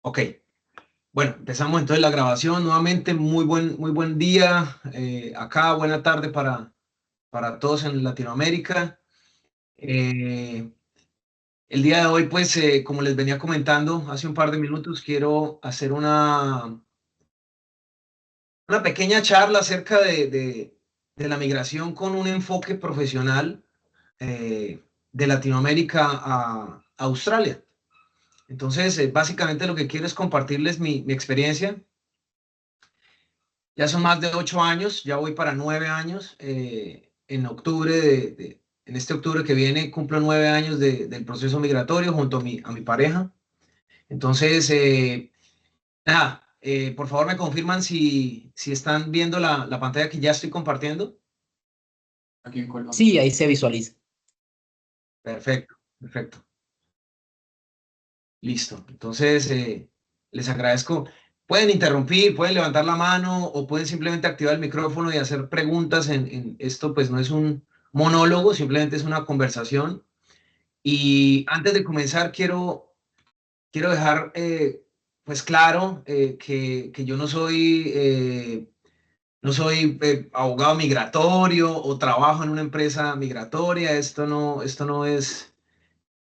Ok, bueno, empezamos entonces la grabación. Nuevamente, muy buen día acá, buena tarde para todos en Latinoamérica. Eh, el día de hoy, pues, como les venía comentando hace un par de minutos, quiero hacer una pequeña charla acerca de la migración con un enfoque profesional de Latinoamérica a Australia. Entonces, básicamente lo que quiero es compartirles mi experiencia. Ya son más de 8 años, ya voy para 9 años. En octubre, en este octubre que viene, cumplo 9 años del proceso migratorio junto a mi pareja. Entonces, nada, por favor me confirman si están viendo la pantalla que ya estoy compartiendo. Aquí en Colombia. Sí, ahí se visualiza. Perfecto, perfecto. Listo. Entonces, les agradezco. Pueden interrumpir, pueden levantar la mano o pueden simplemente activar el micrófono y hacer preguntas en esto, pues no es un monólogo, simplemente es una conversación. Y antes de comenzar, quiero dejar pues claro que yo no soy abogado migratorio o trabajo en una empresa migratoria. Esto no es.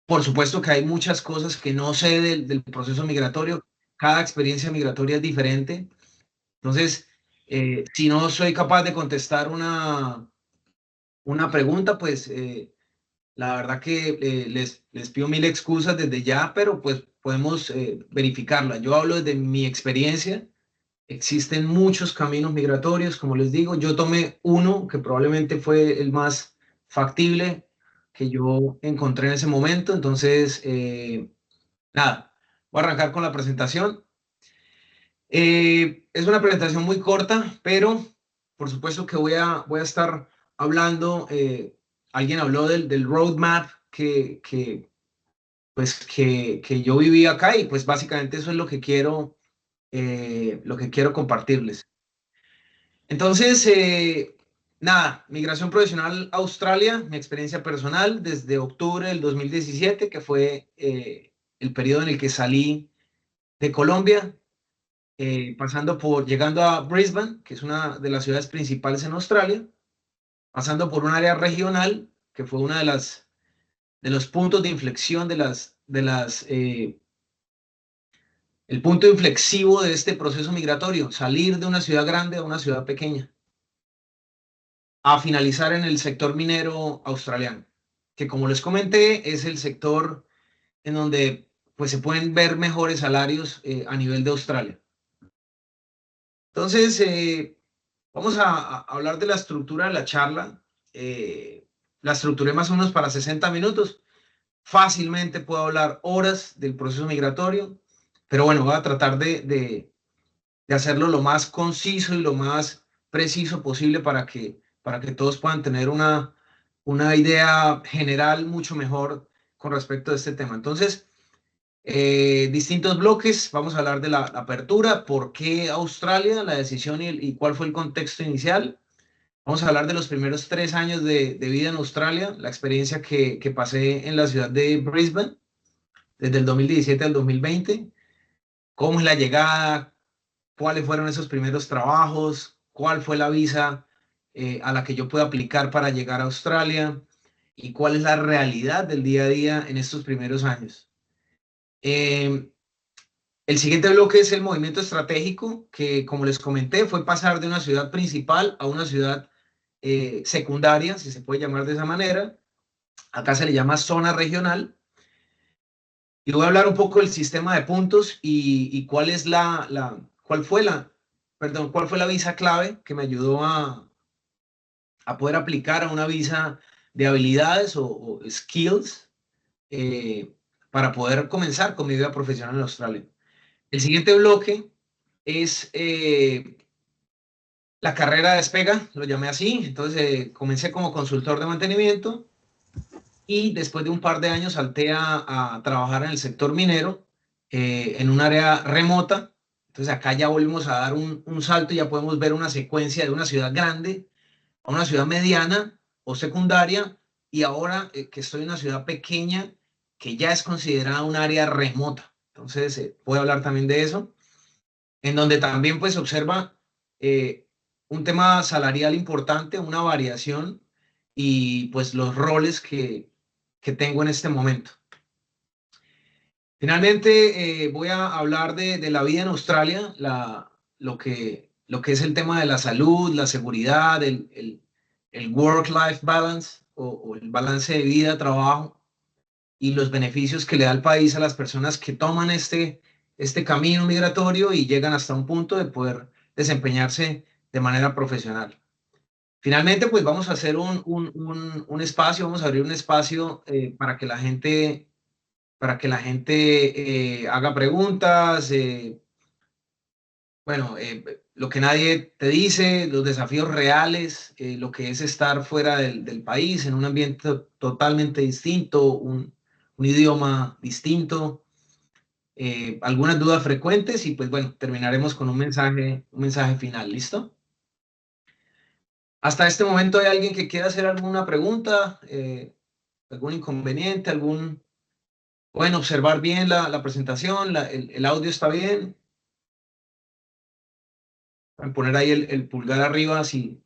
Por supuesto que hay muchas cosas que no sé del proceso migratorio. Cada experiencia migratoria es diferente. Entonces, si no soy capaz de contestar una pregunta, pues la verdad que les pido mil excusas desde ya, pero pues podemos verificarla. Yo hablo desde mi experiencia. Existen muchos caminos migratorios, como les digo. Yo tomé uno que probablemente fue el más factible que yo encontré en ese momento. Entonces, nada, voy a arrancar con la presentación. Es una presentación muy corta, pero por supuesto que voy a estar hablando. Alguien habló del roadmap que yo viví acá y pues básicamente eso es lo que quiero compartirles. Entonces, nada, migración profesional a Australia, mi experiencia personal desde octubre del 2017, que fue el periodo en el que salí de Colombia, llegando a Brisbane, que es una de las ciudades principales en Australia, pasando por un área regional, que fue una de los puntos de inflexión el punto inflexivo de este proceso migratorio, salir de una ciudad grande a una ciudad pequeña, a finalizar en el sector minero australiano, que como les comenté, es el sector en donde pues, se pueden ver mejores salarios a nivel de Australia. Entonces, vamos a hablar de la estructura de la charla. La estructuré más o menos para 60 minutos. Fácilmente puedo hablar horas del proceso migratorio, pero bueno, voy a tratar de hacerlo lo más conciso y lo más preciso posible para que todos puedan tener una idea general mucho mejor con respecto a este tema. Entonces, distintos bloques, vamos a hablar de la apertura, por qué Australia, la decisión y cuál fue el contexto inicial. Vamos a hablar de los primeros 3 años de vida en Australia, la experiencia que pasé en la ciudad de Brisbane, desde el 2017 al 2020, cómo es la llegada, cuáles fueron esos primeros trabajos, cuál fue la visa a la que yo puedo aplicar para llegar a Australia y cuál es la realidad del día a día en estos primeros años. El siguiente bloque es el movimiento estratégico, que como les comenté, fue pasar de una ciudad principal a una ciudad secundaria, si se puede llamar de esa manera. Acá se le llama zona regional. Y voy a hablar un poco del sistema de puntos y cuál es cuál fue la visa clave que me ayudó a poder aplicar a una visa de habilidades o skills eh, para poder comenzar con mi vida profesional en Australia. El siguiente bloque es la carrera de despega, lo llamé así. Entonces comencé como consultor de mantenimiento y después de un par de años salté a trabajar en el sector minero en un área remota. Entonces acá ya volvimos a dar un salto y ya podemos ver una secuencia de una ciudad grande a una ciudad mediana o secundaria y ahora que estoy en una ciudad pequeña que ya es considerada un área remota. Entonces, voy a hablar también de eso, en donde también pues observa un tema salarial importante, una variación y pues los roles que tengo en este momento. Finalmente, voy a hablar de la vida en Australia, lo que es el tema de la salud, la seguridad, el work-life balance o el balance de vida-trabajo y los beneficios que le da el país a las personas que toman este camino migratorio y llegan hasta un punto de poder desempeñarse de manera profesional. Finalmente, pues vamos a hacer un espacio, vamos a abrir un espacio para que la gente haga preguntas, bueno, lo que nadie te dice, los desafíos reales, lo que es estar fuera del país, en un ambiente totalmente distinto, un idioma distinto, algunas dudas frecuentes y pues bueno, terminaremos con un mensaje final, ¿listo? Hasta este momento, ¿hay alguien que quiera hacer alguna pregunta, algún inconveniente, pueden observar bien la presentación, el audio está bien? Pueden poner ahí el pulgar arriba si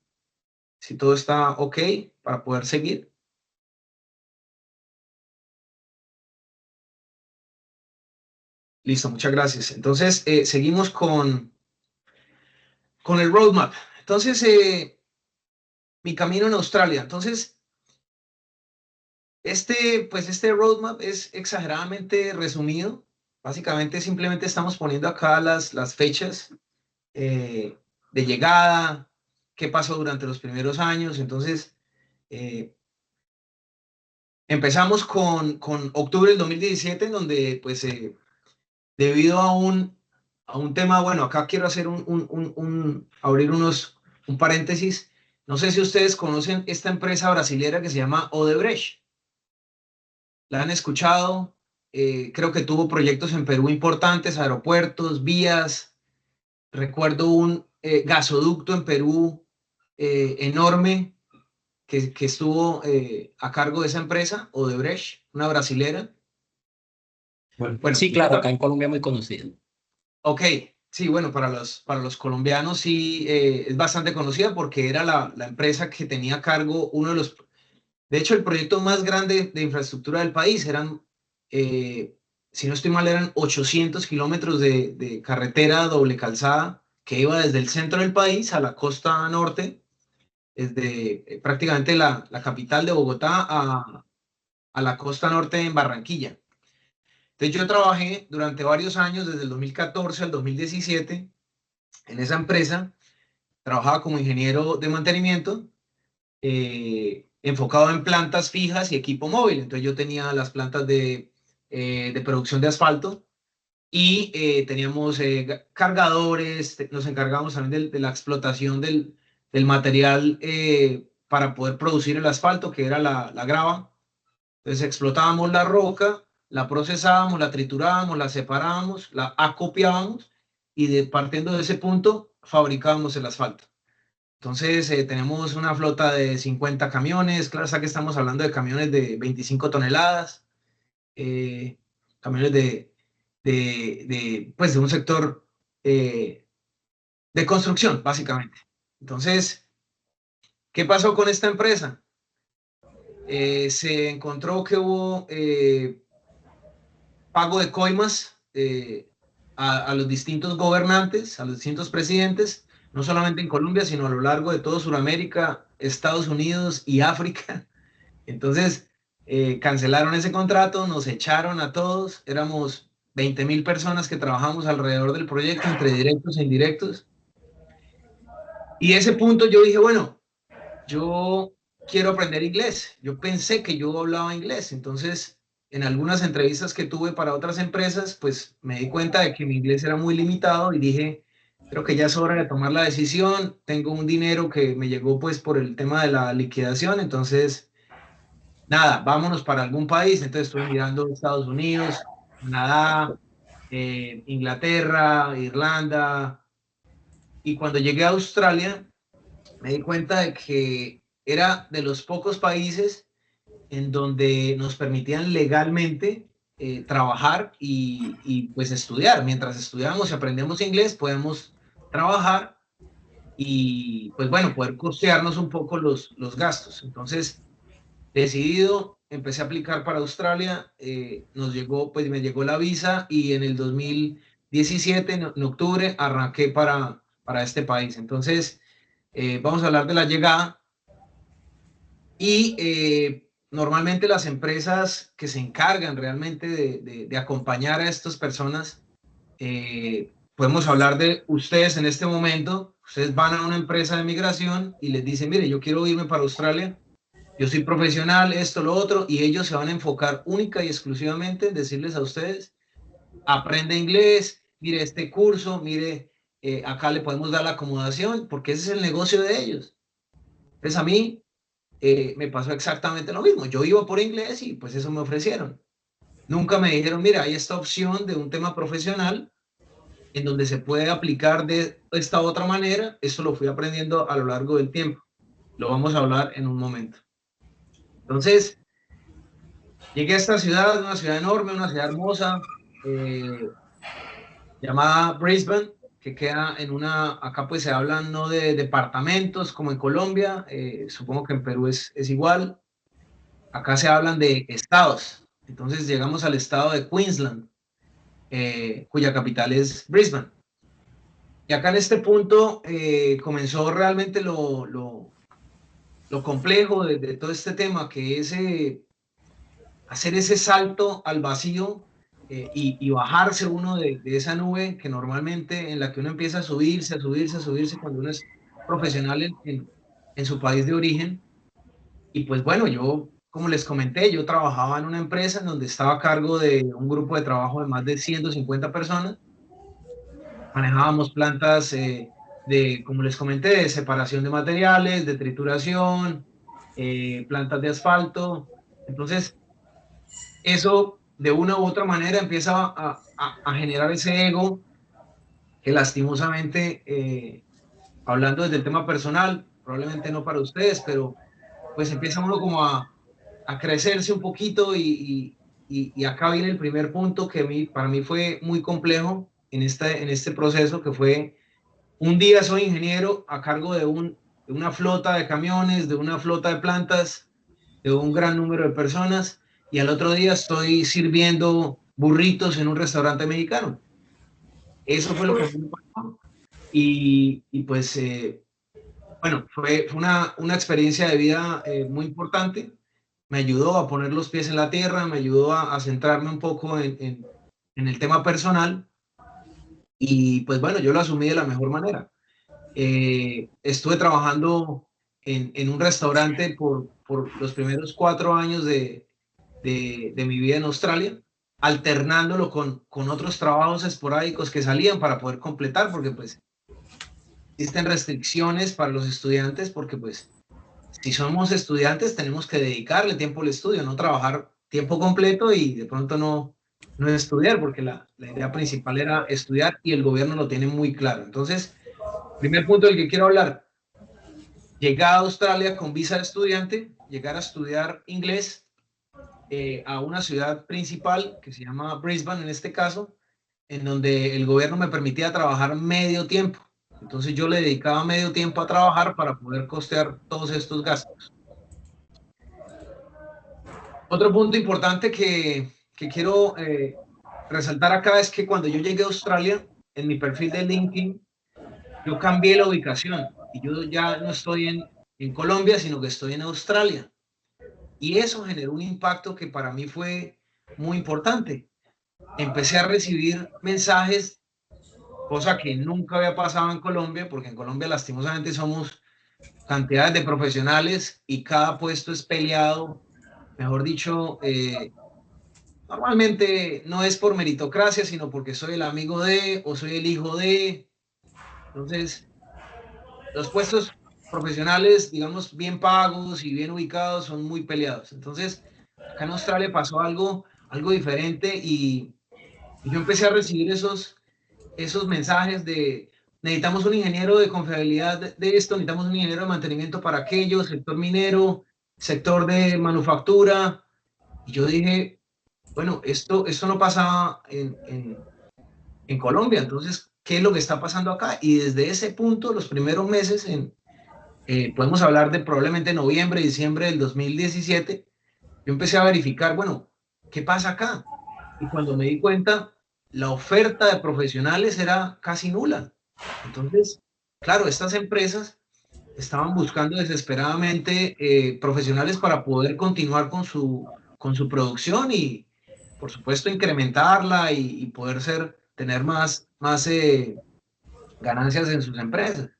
todo está ok para poder seguir. Listo, muchas gracias. Entonces, seguimos con el roadmap. Entonces, mi camino en Australia. Entonces, este roadmap es exageradamente resumido. Básicamente, simplemente estamos poniendo acá las fechas de llegada, qué pasó durante los primeros años. Entonces, empezamos con octubre del 2017, en donde, pues, debido a un tema, bueno, acá quiero hacer abrir un paréntesis. No sé si ustedes conocen esta empresa brasilera que se llama Odebrecht. ¿La han escuchado? Creo que tuvo proyectos en Perú importantes, aeropuertos, vías. Recuerdo un gasoducto en Perú enorme que estuvo a cargo de esa empresa, Odebrecht, una brasilera. Bueno, Bueno, sí, claro, acá en Colombia muy conocido. ok, sí, bueno, para los colombianos sí es bastante conocida porque era la empresa que tenía a cargo de hecho, el proyecto más grande de infraestructura del país eh, si no estoy mal, eran 800 kilómetros de carretera doble calzada que iba desde el centro del país a la costa norte, desde prácticamente la capital de Bogotá a la costa norte en Barranquilla. Entonces yo trabajé durante varios años, desde el 2014 al 2017, en esa empresa. Trabajaba como ingeniero de mantenimiento, enfocado en plantas fijas y equipo móvil. Entonces yo tenía las plantas de producción de asfalto y teníamos cargadores, nos encargábamos también de la explotación del material para poder producir el asfalto, que era la grava. Entonces explotábamos la roca, la procesábamos, la triturábamos, la separábamos, la acopiábamos y partiendo de ese punto fabricábamos el asfalto. Entonces tenemos una flota de 50 camiones, claro, está que estamos hablando de camiones de 25 toneladas, camiones pues de un sector de construcción, básicamente. Entonces, ¿qué pasó con esta empresa? Se encontró que hubo pago de coimas a los distintos gobernantes, a los distintos presidentes, no solamente en Colombia, sino a lo largo de toda Sudamérica, Estados Unidos y África. Entonces, cancelaron ese contrato, nos echaron a todos, éramos 20.000 personas que trabajamos alrededor del proyecto, entre directos e indirectos. Y ese punto yo dije, bueno, yo quiero aprender inglés. Yo pensé que yo hablaba inglés, entonces en algunas entrevistas que tuve para otras empresas, pues me di cuenta de que mi inglés era muy limitado y dije, creo que ya es hora de tomar la decisión. Tengo un dinero que me llegó pues por el tema de la liquidación, entonces nada, vámonos para algún país. Entonces estuve mirando Estados Unidos, Canadá, Inglaterra, Irlanda. Y cuando llegué a Australia, me di cuenta de que era de los pocos países en donde nos permitían legalmente trabajar y pues estudiar. Mientras estudiamos y aprendemos inglés, podemos trabajar y pues bueno, poder costearnos un poco los gastos. Entonces, decidido, empecé a aplicar para Australia, nos llegó, pues me llegó la visa y en el 2017, en octubre, arranqué para este país. Entonces, vamos a hablar de la llegada y normalmente las empresas que se encargan realmente de acompañar a estas personas, podemos hablar de ustedes en este momento. Ustedes van a una empresa de migración y les dicen, mire, yo quiero irme para Australia, yo soy profesional, esto, lo otro, y ellos se van a enfocar única y exclusivamente en decirles a ustedes, aprende inglés, mire este curso, mire, acá le podemos dar la acomodación, porque ese es el negocio de ellos. Entonces a mí me pasó exactamente lo mismo. Yo iba por inglés y pues eso me ofrecieron. Nunca me dijeron, mira, hay esta opción de un tema profesional en donde se puede aplicar de esta otra manera. Eso lo fui aprendiendo a lo largo del tiempo. Lo vamos a hablar en un momento. Entonces, llegué a esta ciudad, una ciudad enorme, una ciudad hermosa, llamada Brisbane, que queda en una, acá pues se hablan no de departamentos como en Colombia, supongo que en Perú es igual, acá se hablan de estados. Entonces llegamos al estado de Queensland, cuya capital es Brisbane. Y acá en este punto comenzó realmente lo complejo de todo este tema, que es hacer ese salto al vacío y bajarse uno de esa nube que normalmente en la que uno empieza a subirse, a subirse, a subirse cuando uno es profesional en su país de origen. Y pues bueno, yo, como les comenté, yo trabajaba en una empresa en donde estaba a cargo de un grupo de trabajo de más de 150 personas. Manejábamos plantas como les comenté, de separación de materiales, de trituración, plantas de asfalto. Entonces, eso de una u otra manera empieza a generar ese ego que lastimosamente, hablando desde el tema personal, probablemente no para ustedes, pero pues empieza uno como a crecerse un poquito y acá viene el primer punto que para mí fue muy complejo en este proceso, que fue un día soy ingeniero a cargo de una flota de camiones, de una flota de plantas, de un gran número de personas, y al otro día estoy sirviendo burritos en un restaurante mexicano. Eso fue lo que me pasó. Y pues, bueno, fue una experiencia de vida muy importante. Me ayudó a poner los pies en la tierra, me ayudó a centrarme un poco en el tema personal. Y pues bueno, yo lo asumí de la mejor manera. Estuve trabajando en un restaurante por los primeros 4 años de mi vida en Australia, alternándolo con otros trabajos esporádicos que salían para poder completar, porque pues existen restricciones para los estudiantes, porque pues si somos estudiantes tenemos que dedicarle tiempo al estudio, no trabajar tiempo completo y de pronto no estudiar, porque la idea principal era estudiar y el gobierno lo tiene muy claro. Entonces, primer punto del que quiero hablar, llegar a Australia con visa de estudiante, llegar a estudiar inglés a una ciudad principal que se llama Brisbane en este caso, en donde el gobierno me permitía trabajar medio tiempo. Entonces yo le dedicaba medio tiempo a trabajar para poder costear todos estos gastos. Otro punto importante que quiero resaltar acá es que cuando yo llegué a Australia, en mi perfil de LinkedIn, yo cambié la ubicación y yo ya no estoy en Colombia, sino que estoy en Australia. Y eso generó un impacto que para mí fue muy importante. Empecé a recibir mensajes, cosa que nunca había pasado en Colombia, porque en Colombia lastimosamente somos cantidades de profesionales y cada puesto es peleado. Mejor dicho, normalmente no es por meritocracia, sino porque soy el amigo de o soy el hijo de. Entonces, los puestos profesionales, digamos, bien pagos y bien ubicados son muy peleados. Entonces, acá en Australia pasó algo diferente y yo empecé a recibir esos mensajes de necesitamos un ingeniero de confiabilidad de esto, necesitamos un ingeniero de mantenimiento para aquello, sector minero, sector de manufactura. Y yo dije, Bueno, esto no pasaba en Colombia, entonces, ¿qué es lo que está pasando acá? Y desde ese punto, los primeros meses, podemos hablar de probablemente noviembre, diciembre del 2017, yo empecé a verificar, bueno, ¿qué pasa acá? Y cuando me di cuenta, la oferta de profesionales era casi nula. Entonces, claro, estas empresas estaban buscando desesperadamente profesionales para poder continuar con su producción y, por supuesto, incrementarla y poder tener más ganancias en sus empresas.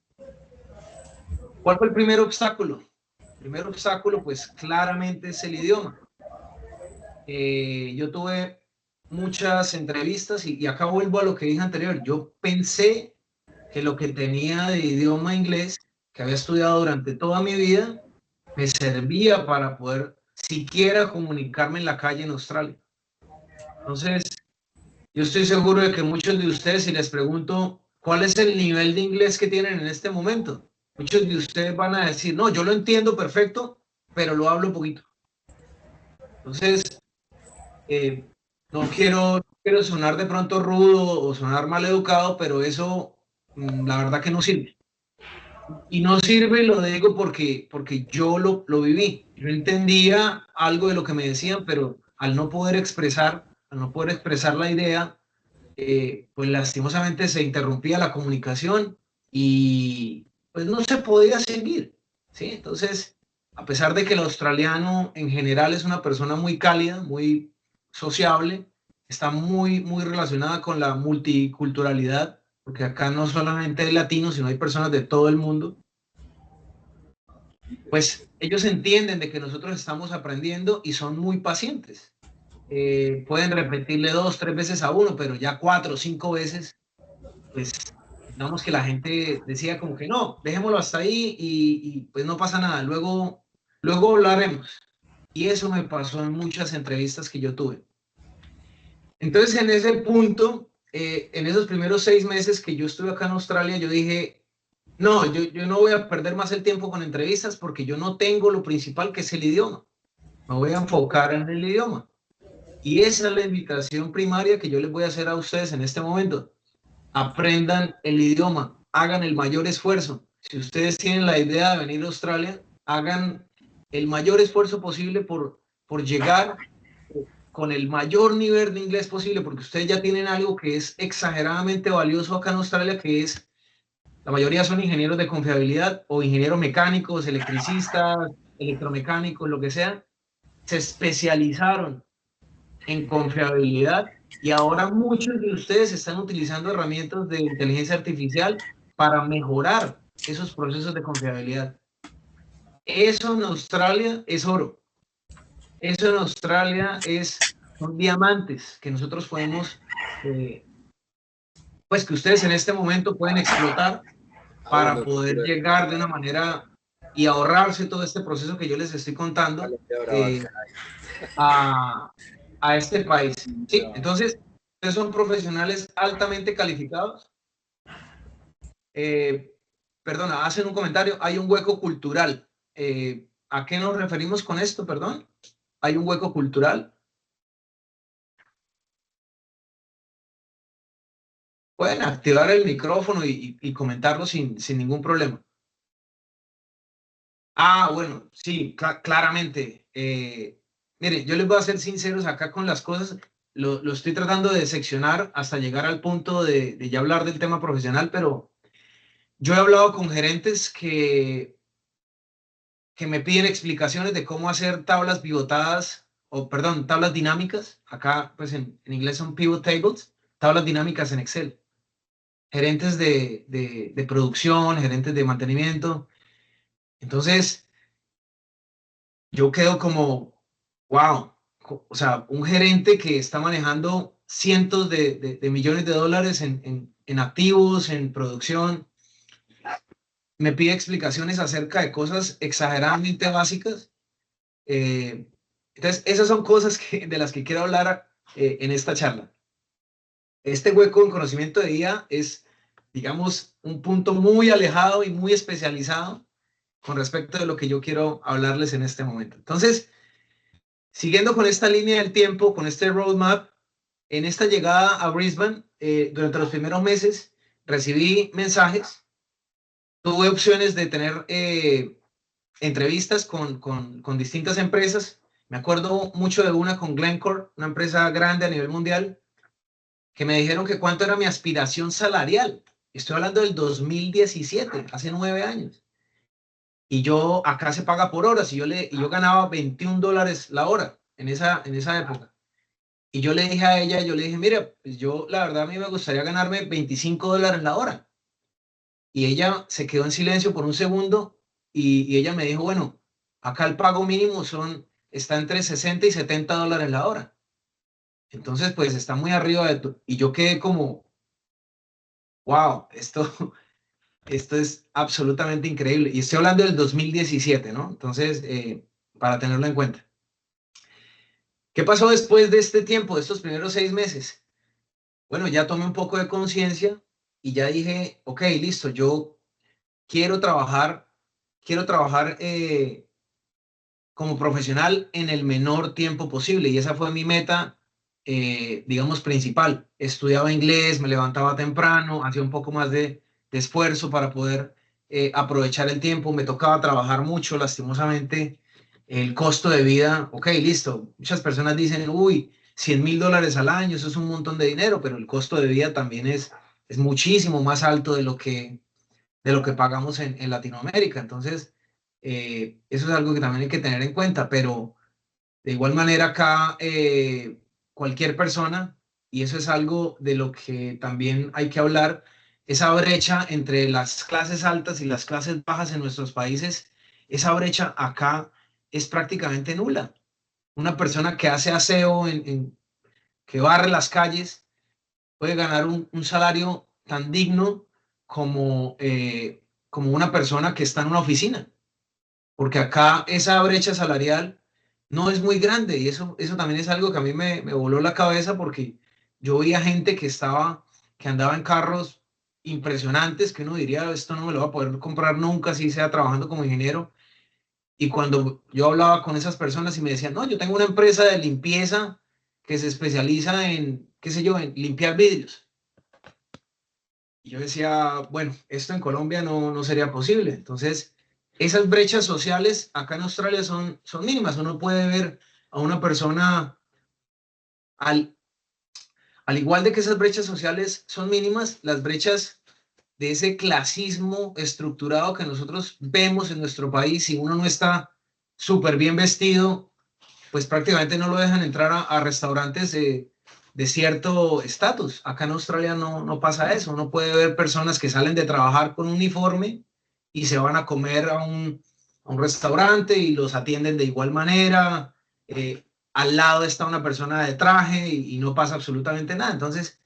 ¿Cuál fue el primer obstáculo? El primer obstáculo, pues claramente es el idioma. Yo tuve muchas entrevistas y acá vuelvo a lo que dije anterior. Yo pensé que lo que tenía de idioma inglés, que había estudiado durante toda mi vida, me servía para poder siquiera comunicarme en la calle en Australia. Entonces, yo estoy seguro de que muchos de ustedes, si les pregunto cuál es el nivel de inglés que tienen en este momento, muchos de ustedes van a decir, no, yo lo entiendo perfecto, pero lo hablo poquito. Entonces, eh, no quiero sonar de pronto rudo o sonar mal educado, pero eso, la verdad que no sirve. Y no sirve, lo digo porque yo lo viví. Yo entendía algo de lo que me decían, pero al no poder expresar la idea, pues lastimosamente se interrumpía la comunicación y pues no se podía seguir, ¿sí? Entonces, a pesar de que el australiano en general es una persona muy cálida, muy sociable, está muy relacionada con la multiculturalidad, porque acá no solamente hay latinos, sino hay personas de todo el mundo, pues ellos entienden de que nosotros estamos aprendiendo y son muy pacientes. Pueden repetirle 2, 3 veces a uno, pero ya 4 o 5 veces, pues digamos que la gente decía como que no, dejémoslo hasta ahí y pues no pasa nada, luego hablaremos. Y eso me pasó en muchas entrevistas que yo tuve. Entonces, en ese punto, en esos primeros 6 meses que yo estuve acá en Australia, yo dije, no, yo no voy a perder más el tiempo con entrevistas porque yo no tengo lo principal que es el idioma. Me voy a enfocar en el idioma. Y esa es la invitación primaria que yo les voy a hacer a ustedes en este momento. Aprendan el idioma, hagan el mayor esfuerzo. Si ustedes tienen la idea de venir a Australia, hagan el mayor esfuerzo posible por llegar con el mayor nivel de inglés posible, porque ustedes ya tienen algo que es exageradamente valioso acá en Australia, que es, la mayoría son ingenieros de confiabilidad o ingenieros mecánicos, electricistas, electromecánicos, lo que sea, se especializaron en confiabilidad y ahora muchos de ustedes están utilizando herramientas de inteligencia artificial para mejorar esos procesos de confiabilidad. Eso en Australia es oro. Eso en Australia son diamantes que nosotros podemos, pues que ustedes en este momento pueden explotar para poder llegar de una manera y ahorrarse todo este proceso que yo les estoy contando a, a este país. Sí, entonces, ustedes son profesionales altamente calificados. Perdona, hacen un comentario, hay un hueco cultural. ¿A qué nos referimos con esto, perdón? Hay un hueco cultural. Pueden activar el micrófono y comentarlo sin ningún problema. Ah, bueno, sí, claramente. Mire, yo les voy a ser sinceros acá con las cosas. Lo estoy tratando de seccionar hasta llegar al punto de ya hablar del tema profesional, pero yo he hablado con gerentes que me piden explicaciones de cómo hacer tablas pivotadas, o perdón, tablas dinámicas. Acá, pues en inglés son pivot tables, tablas dinámicas en Excel. Gerentes de producción, gerentes de mantenimiento. Entonces, yo quedo como, wow, o sea, un gerente que está manejando cientos de millones de dólares en activos, en producción, me pide explicaciones acerca de cosas exageradamente básicas. Entonces, esas son cosas de las que quiero hablar en esta charla. Este hueco en conocimiento de IA es, digamos, un punto muy alejado y muy especializado con respecto de lo que yo quiero hablarles en este momento. Entonces, Siguiendo con esta línea del tiempo, con este roadmap, en esta llegada a Brisbane, durante los primeros meses, recibí mensajes, tuve opciones de tener entrevistas con distintas empresas. Me acuerdo mucho de una con Glencore, una empresa grande a nivel mundial, que me dijeron que cuánto era mi aspiración salarial. Estoy hablando del 2017, hace 9 años. Y yo, acá se paga por horas, y yo ganaba $21 la hora en esa época. Y yo le dije a ella, yo le dije, mira, pues yo la verdad a mí me gustaría ganarme $25 la hora. Y ella se quedó en silencio por un segundo y ella me dijo, bueno, acá el pago mínimo está entre 60 y $70 la hora. Entonces, pues está muy arriba de todo. Y yo quedé como, wow, esto es absolutamente increíble. Y estoy hablando del 2017, ¿no? Entonces, para tenerlo en cuenta. ¿Qué pasó después de este tiempo, de estos primeros 6 meses? Bueno, ya tomé un poco de conciencia y ya dije, ok, listo, yo quiero trabajar, como profesional en el menor tiempo posible. Y esa fue mi meta, digamos, principal. Estudiaba inglés, me levantaba temprano, hacía un poco más de esfuerzo para poder aprovechar el tiempo. Me tocaba trabajar mucho, lastimosamente. El costo de vida, ok, listo. Muchas personas dicen, uy, $100,000 al año, eso es un montón de dinero, pero el costo de vida también es muchísimo más alto de lo que pagamos en Latinoamérica. Entonces, eso es algo que también hay que tener en cuenta, pero de igual manera acá cualquier persona, y eso es algo de lo que también hay que hablar, esa brecha entre las clases altas y las clases bajas en nuestros países, esa brecha acá es prácticamente nula. Una persona que hace aseo, que barre las calles, puede ganar un salario tan digno como una persona que está en una oficina, porque acá esa brecha salarial no es muy grande y eso también es algo que a mí me voló la cabeza porque yo veía gente que andaba en carros impresionantes que uno diría, esto no me lo va a poder comprar nunca si sea trabajando como ingeniero. Y cuando yo hablaba con esas personas y me decían, no, yo tengo una empresa de limpieza que se especializa en, qué sé yo, en limpiar vidrios. Y yo decía, bueno, esto en Colombia no sería posible. Entonces, esas brechas sociales acá en Australia son mínimas. Uno puede ver a una persona, al, al igual de que esas brechas sociales son mínimas, las brechas de ese clasismo estructurado que nosotros vemos en nuestro país, si uno no está súper bien vestido, pues prácticamente no lo dejan entrar a restaurantes de cierto estatus. Acá en Australia no pasa eso. Uno puede ver personas que salen de trabajar con un uniforme y se van a comer a un restaurante y los atienden de igual manera. Al lado está una persona de traje y no pasa absolutamente nada. Entonces,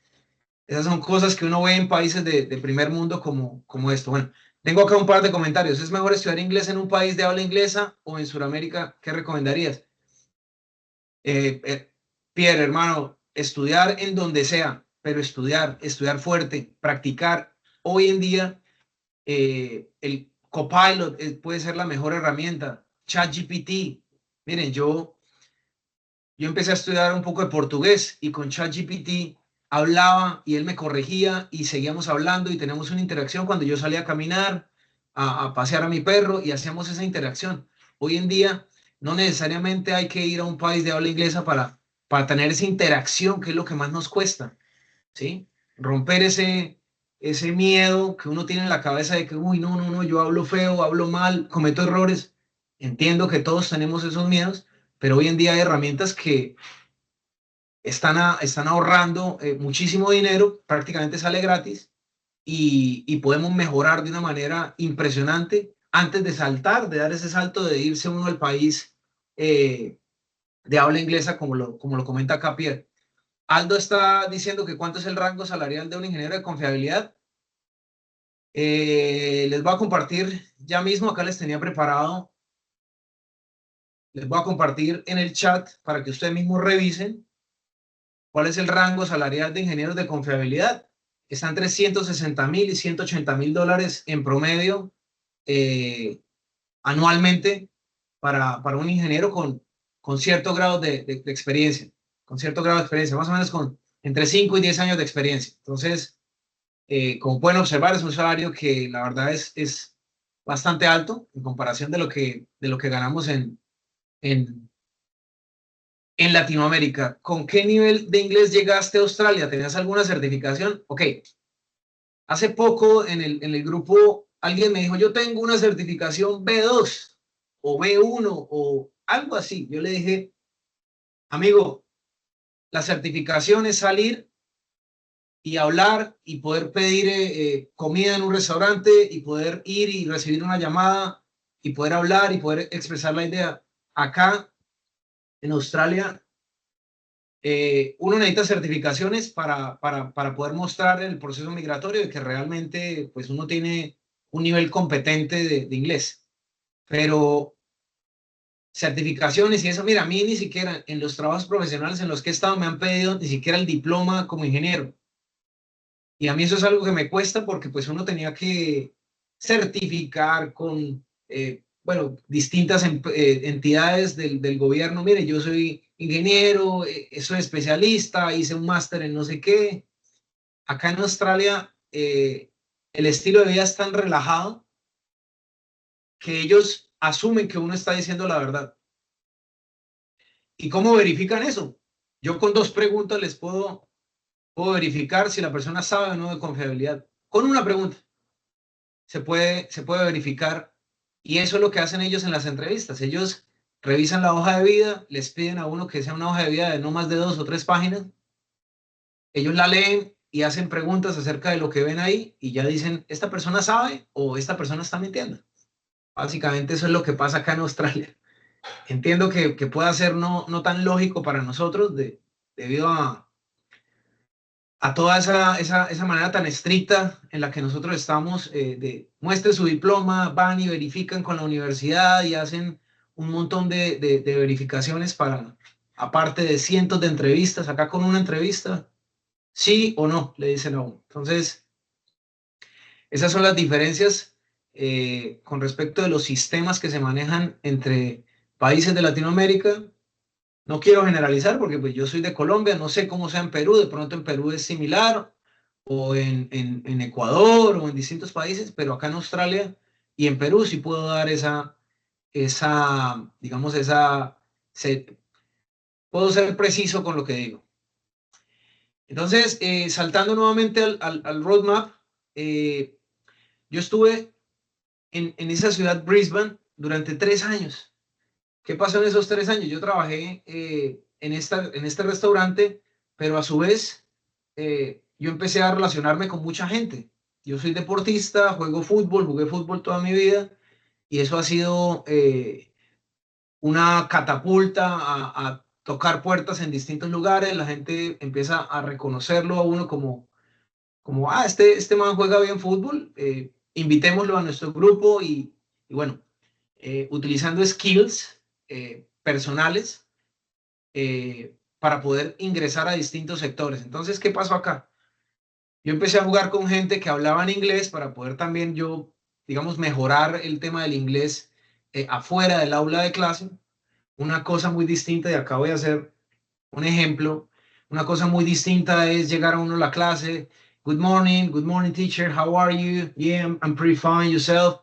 esas son cosas que uno ve en países de primer mundo como esto. Bueno, tengo acá un par de comentarios. ¿Es mejor estudiar inglés en un país de habla inglesa o en Sudamérica? ¿Qué recomendarías? Pierre, hermano, estudiar en donde sea, pero estudiar fuerte, practicar. Hoy en día, el Copilot puede ser la mejor herramienta. ChatGPT. Miren, yo empecé a estudiar un poco de portugués y con ChatGPT hablaba y él me corregía y seguíamos hablando y teníamos una interacción cuando yo salía a caminar, a pasear a mi perro y hacíamos esa interacción. Hoy en día no necesariamente hay que ir a un país de habla inglesa para tener esa interacción, que es lo que más nos cuesta, ¿sí? Romper ese miedo que uno tiene en la cabeza de que, uy, no, yo hablo feo, hablo mal, cometo errores. Entiendo que todos tenemos esos miedos, pero hoy en día hay herramientas que están ahorrando muchísimo dinero, prácticamente sale gratis y podemos mejorar de una manera impresionante antes de dar ese salto de irse uno al país de habla inglesa, como lo comenta acá Pierre. Aldo está diciendo que cuánto es el rango salarial de un ingeniero de confiabilidad. Les voy a compartir ya mismo, acá les tenía preparado, les voy a compartir en el chat para que ustedes mismos revisen cuál es el rango salarial de ingenieros de confiabilidad. Está entre 160,000 y $180,000 en promedio anualmente para un ingeniero con cierto grado de experiencia, más o menos con entre 5 y 10 años de experiencia. Entonces, como pueden observar, es un salario que la verdad es bastante alto en comparación de lo que ganamos en Latinoamérica. ¿Con qué nivel de inglés llegaste a Australia? ¿Tenías alguna certificación? Ok. Hace poco en el grupo alguien me dijo, yo tengo una certificación B2 o B1 o algo así. Yo le dije, amigo, la certificación es salir y hablar y poder pedir comida en un restaurante y poder ir y recibir una llamada y poder hablar y poder expresar la idea. Acá en Australia, uno necesita certificaciones para poder mostrar el proceso migratorio de que realmente pues uno tiene un nivel competente de inglés. Pero certificaciones y eso, mira, a mí ni siquiera en los trabajos profesionales en los que he estado me han pedido ni siquiera el diploma como ingeniero. Y a mí eso es algo que me cuesta porque pues uno tenía que certificar con, bueno, distintas entidades del gobierno. Mire, yo soy ingeniero, soy especialista, hice un máster en no sé qué. Acá en Australia, el estilo de vida es tan relajado que ellos asumen que uno está diciendo la verdad. ¿Y cómo verifican eso? Yo con 2 preguntas les puedo verificar si la persona sabe o no de confiabilidad. Con una pregunta se puede verificar, y eso es lo que hacen ellos en las entrevistas. Ellos revisan la hoja de vida, les piden a uno que sea una hoja de vida de no más de 2 o 3 páginas. Ellos la leen y hacen preguntas acerca de lo que ven ahí y ya dicen, ¿esta persona sabe o esta persona está mintiendo? Básicamente eso es lo que pasa acá en Australia. Entiendo que pueda ser no tan lógico para nosotros debido a toda esa manera tan estricta en la que nosotros estamos, muestre su diploma, van y verifican con la universidad y hacen un montón de verificaciones aparte de cientos de entrevistas. Acá con una entrevista, sí o no, le dicen a uno. Entonces, esas son las diferencias con respecto de los sistemas que se manejan entre países de Latinoamérica. No quiero generalizar porque pues, yo soy de Colombia, no sé cómo sea en Perú, de pronto en Perú es similar, o en Ecuador, o en distintos países, pero acá en Australia y en Perú sí puedo dar digamos, puedo ser preciso con lo que digo. Entonces, saltando nuevamente al roadmap, yo estuve en esa ciudad, Brisbane, durante 3 años. ¿Qué pasó en esos 3 años? Yo trabajé en este restaurante, pero a su vez yo empecé a relacionarme con mucha gente. Yo soy deportista, jugué fútbol toda mi vida y eso ha sido una catapulta a tocar puertas en distintos lugares. La gente empieza a reconocerlo a uno como este man juega bien fútbol, invitémoslo a nuestro grupo y bueno, utilizando skills personales para poder ingresar a distintos sectores. Entonces, ¿qué pasó acá? Yo empecé a jugar con gente que hablaba en inglés para poder también yo, digamos, mejorar el tema del inglés afuera del aula de clase. Una cosa muy distinta, y acá voy a hacer un ejemplo, una cosa muy distinta es llegar a uno a la clase, good morning teacher, how are you? Yeah, I'm pretty fine, yourself.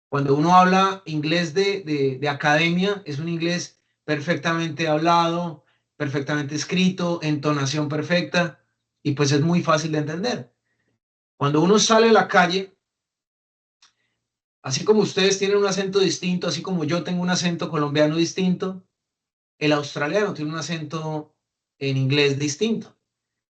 Cuando uno habla inglés de academia, es un inglés perfectamente hablado, perfectamente escrito, entonación perfecta, y pues es muy fácil de entender. Cuando uno sale a la calle, así como ustedes tienen un acento distinto, así como yo tengo un acento colombiano distinto, el australiano tiene un acento en inglés distinto.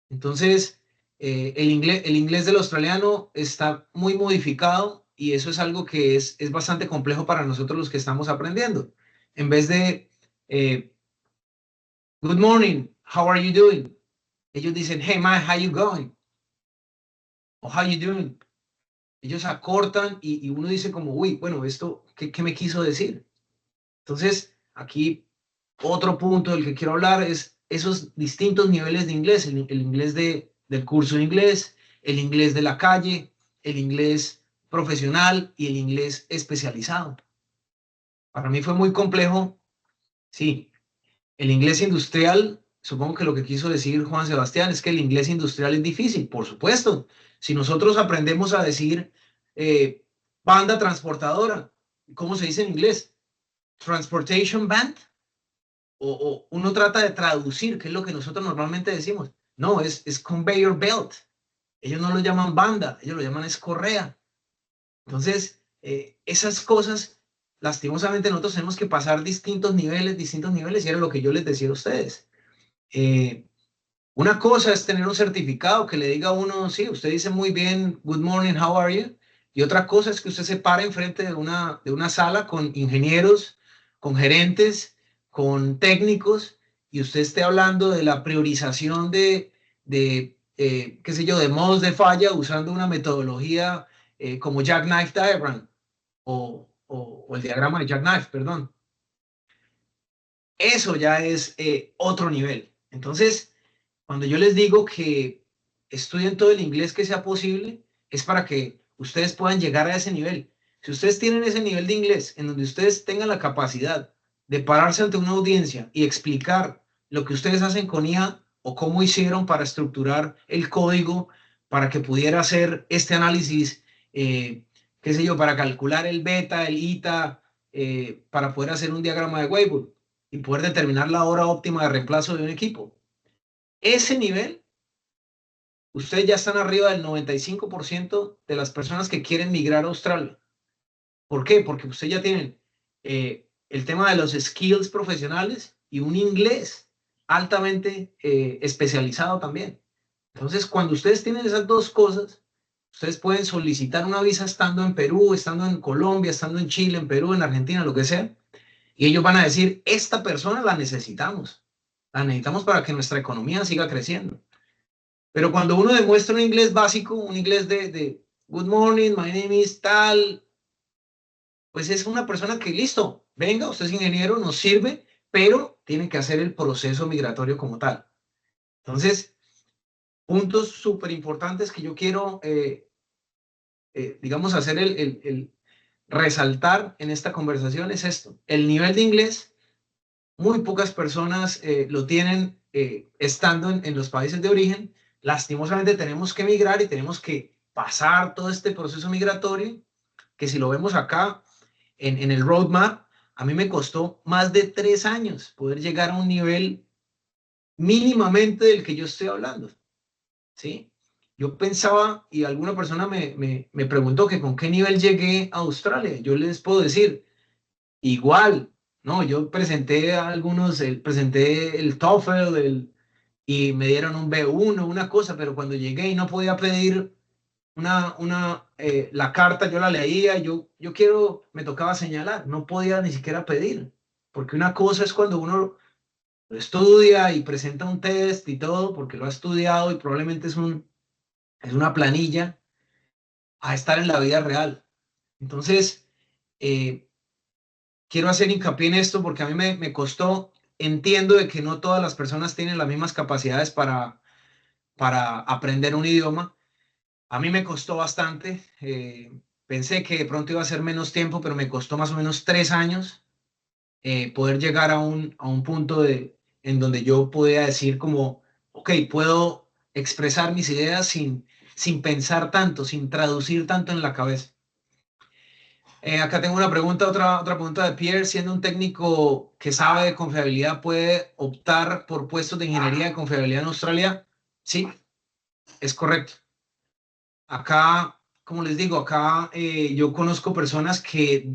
Entonces, el inglés del australiano está muy modificado y eso es algo que es bastante complejo para nosotros los que estamos aprendiendo. En vez de, good morning, how are you doing? Ellos dicen, hey man, how you going? O how you doing? Ellos acortan y uno dice como, uy, bueno, esto, ¿qué me quiso decir? Entonces, aquí otro punto del que quiero hablar es esos distintos niveles de inglés, el inglés del curso de inglés, el inglés de la calle, el inglés profesional y el inglés especializado. Para mí fue muy complejo Sí, el inglés industrial, supongo que lo que quiso decir Juan Sebastián es que el inglés industrial es difícil, por supuesto. Si nosotros aprendemos a decir banda transportadora, ¿cómo se dice en inglés? Transportation band, o uno trata de traducir, que es lo que nosotros normalmente decimos. No, es conveyor belt. Ellos no lo llaman banda, ellos lo llaman es correa. Entonces, esas cosas, lastimosamente nosotros tenemos que pasar distintos niveles, y era lo que yo les decía a ustedes. Una cosa es tener un certificado que le diga a uno, sí, usted dice muy bien, good morning, how are you? Y otra cosa es que usted se pare enfrente de una sala con ingenieros, con gerentes, con técnicos, y usted esté hablando de la priorización qué sé yo, de modos de falla usando una metodología como Jackknife Diagram o el diagrama de Jackknife, perdón. Eso ya es otro nivel. Entonces, cuando yo les digo que estudien todo el inglés que sea posible, es para que ustedes puedan llegar a ese nivel. Si ustedes tienen ese nivel de inglés en donde ustedes tengan la capacidad de pararse ante una audiencia y explicar lo que ustedes hacen con IA o cómo hicieron para estructurar el código para que pudiera hacer este análisis, qué sé yo, para calcular el beta, el eta, para poder hacer un diagrama de Weibull y poder determinar la hora óptima de reemplazo de un equipo. Ese nivel, ustedes ya están arriba del 95% de las personas que quieren migrar a Australia. ¿Por qué? Porque ustedes ya tienen el tema de los skills profesionales y un inglés altamente especializado también. Entonces, cuando ustedes tienen esas dos cosas, ustedes pueden solicitar una visa estando en Perú, estando en Colombia, estando en Chile, en Perú, en Argentina, lo que sea, y ellos van a decir, esta persona la necesitamos para que nuestra economía siga creciendo. Pero cuando uno demuestra un inglés básico, un inglés de good morning, my name is tal, pues es una persona que listo, venga, usted es ingeniero, nos sirve, pero tiene que hacer el proceso migratorio como tal. Entonces, puntos súper importantes que yo quiero, digamos, hacer el resaltar en esta conversación es esto. El nivel de inglés, muy pocas personas lo tienen estando en los países de origen. Lastimosamente tenemos que migrar y tenemos que pasar todo este proceso migratorio, que si lo vemos acá en el roadmap, a mí me costó más de 3 años poder llegar a un nivel mínimamente del que yo estoy hablando, ¿sí? Yo pensaba, y alguna persona me preguntó que con qué nivel llegué a Australia. Yo les puedo decir, igual, ¿no? Yo presenté a algunos, presenté el TOEFL y me dieron un B1, una cosa, pero cuando llegué y no podía pedir la carta, yo la leía, yo quiero, me tocaba señalar, no podía ni siquiera pedir, porque una cosa es cuando uno lo estudia y presenta un test y todo, porque lo ha estudiado y probablemente es una planilla, a estar en la vida real. Entonces, eh, quiero hacer hincapié en esto porque a mí me costó, entiendo de que no todas las personas tienen las mismas capacidades para aprender un idioma. A mí me costó bastante. Pensé que de pronto iba a ser menos tiempo, pero me costó más o menos 3 años poder llegar a un punto en donde yo podía decir como, ok, puedo expresar mis ideas sin pensar tanto, sin traducir tanto en la cabeza. Acá tengo una pregunta, otra pregunta de Pierre. Siendo un técnico que sabe de confiabilidad, ¿puede optar por puestos de ingeniería de confiabilidad en Australia? Sí, es correcto. Acá, como les digo, acá yo conozco personas que,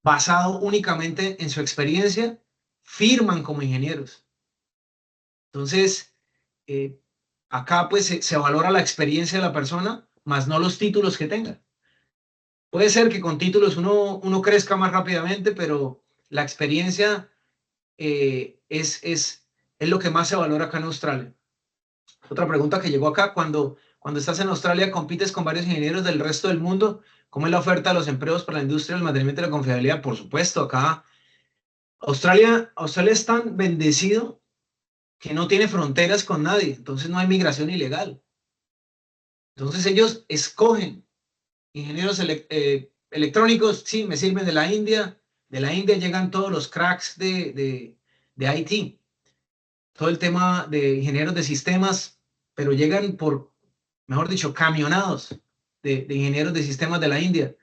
basado únicamente en su experiencia, firman como ingenieros. Entonces, acá pues se valora la experiencia de la persona, más no los títulos que tenga. Puede ser que con títulos uno crezca más rápidamente, pero la experiencia es lo que más se valora acá en Australia. Otra pregunta que llegó acá, cuando estás en Australia, compites con varios ingenieros del resto del mundo. ¿Cómo es la oferta de los empleos para la industria del mantenimiento y la confiabilidad? Por supuesto, acá Australia es tan bendecido que no tiene fronteras con nadie, entonces no hay migración ilegal. Entonces ellos escogen ingenieros electrónicos, sí, me sirven de la India llegan todos los cracks de IT. Todo el tema de ingenieros de sistemas, pero llegan por, mejor dicho, camionados de ingenieros de sistemas de la India,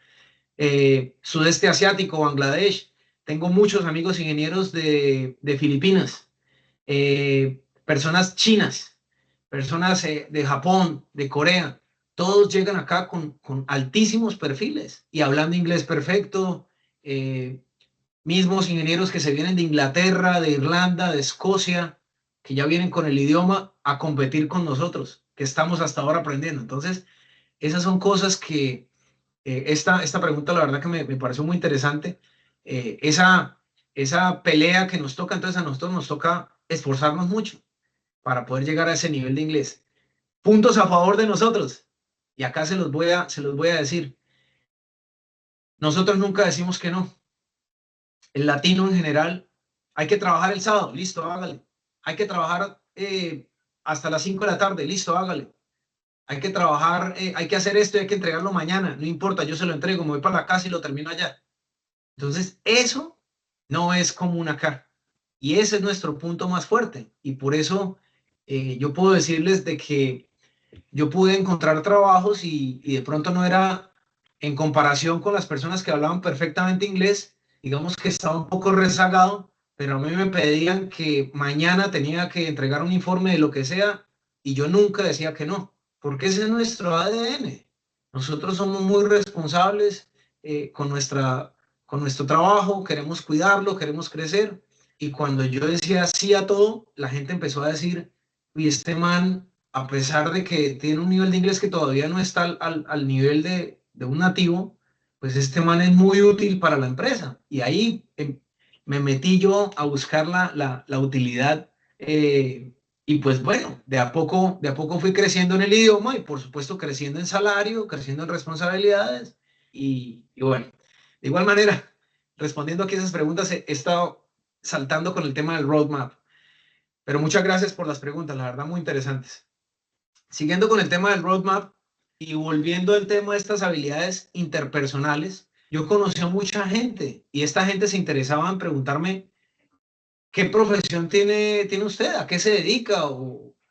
sudeste asiático, Bangladesh. Tengo muchos amigos ingenieros de Filipinas, personas chinas, personas de Japón, de Corea. Todos llegan acá con altísimos perfiles y hablando inglés perfecto. Mismos ingenieros que se vienen de Inglaterra, de Irlanda, de Escocia, que ya vienen con el idioma a competir con nosotros, que estamos hasta ahora aprendiendo. Entonces, esas son cosas que esta pregunta, la verdad que me pareció muy interesante. Esa pelea que nos toca, entonces a nosotros nos toca esforzarnos mucho para poder llegar a ese nivel de inglés. Puntos a favor de nosotros. Y acá se los voy a decir. Nosotros nunca decimos que no. El latino en general, hay que trabajar el sábado, listo, hágale. Hay que trabajar hasta las 5 de la tarde, listo, hágale. Hay que trabajar, hay que hacer esto y hay que entregarlo mañana, no importa, yo se lo entrego, me voy para la casa y lo termino allá. Entonces, eso no es común acá. Y ese es nuestro punto más fuerte. Y por eso yo puedo decirles de que yo pude encontrar trabajos y de pronto no era en comparación con las personas que hablaban perfectamente inglés, digamos que estaba un poco rezagado, pero a mí me pedían que mañana tenía que entregar un informe de lo que sea y yo nunca decía que no, porque ese es nuestro ADN. Nosotros somos muy responsables con nuestro trabajo, queremos cuidarlo, queremos crecer. Y cuando yo decía sí a todo, la gente empezó a decir, y este man, a pesar de que tiene un nivel de inglés que todavía no está al nivel de un nativo, pues este man es muy útil para la empresa. Y ahí me metí yo a buscar la utilidad. Y pues bueno, de a poco fui creciendo en el idioma y por supuesto creciendo en salario, creciendo en responsabilidades. Y bueno, de igual manera, respondiendo aquí esas preguntas, he estado saltando con el tema del roadmap. Pero muchas gracias por las preguntas, la verdad muy interesantes. Siguiendo con el tema del roadmap y volviendo al tema de estas habilidades interpersonales, yo conocí a mucha gente y esta gente se interesaba en preguntarme ¿qué profesión tiene usted? ¿A qué se dedica?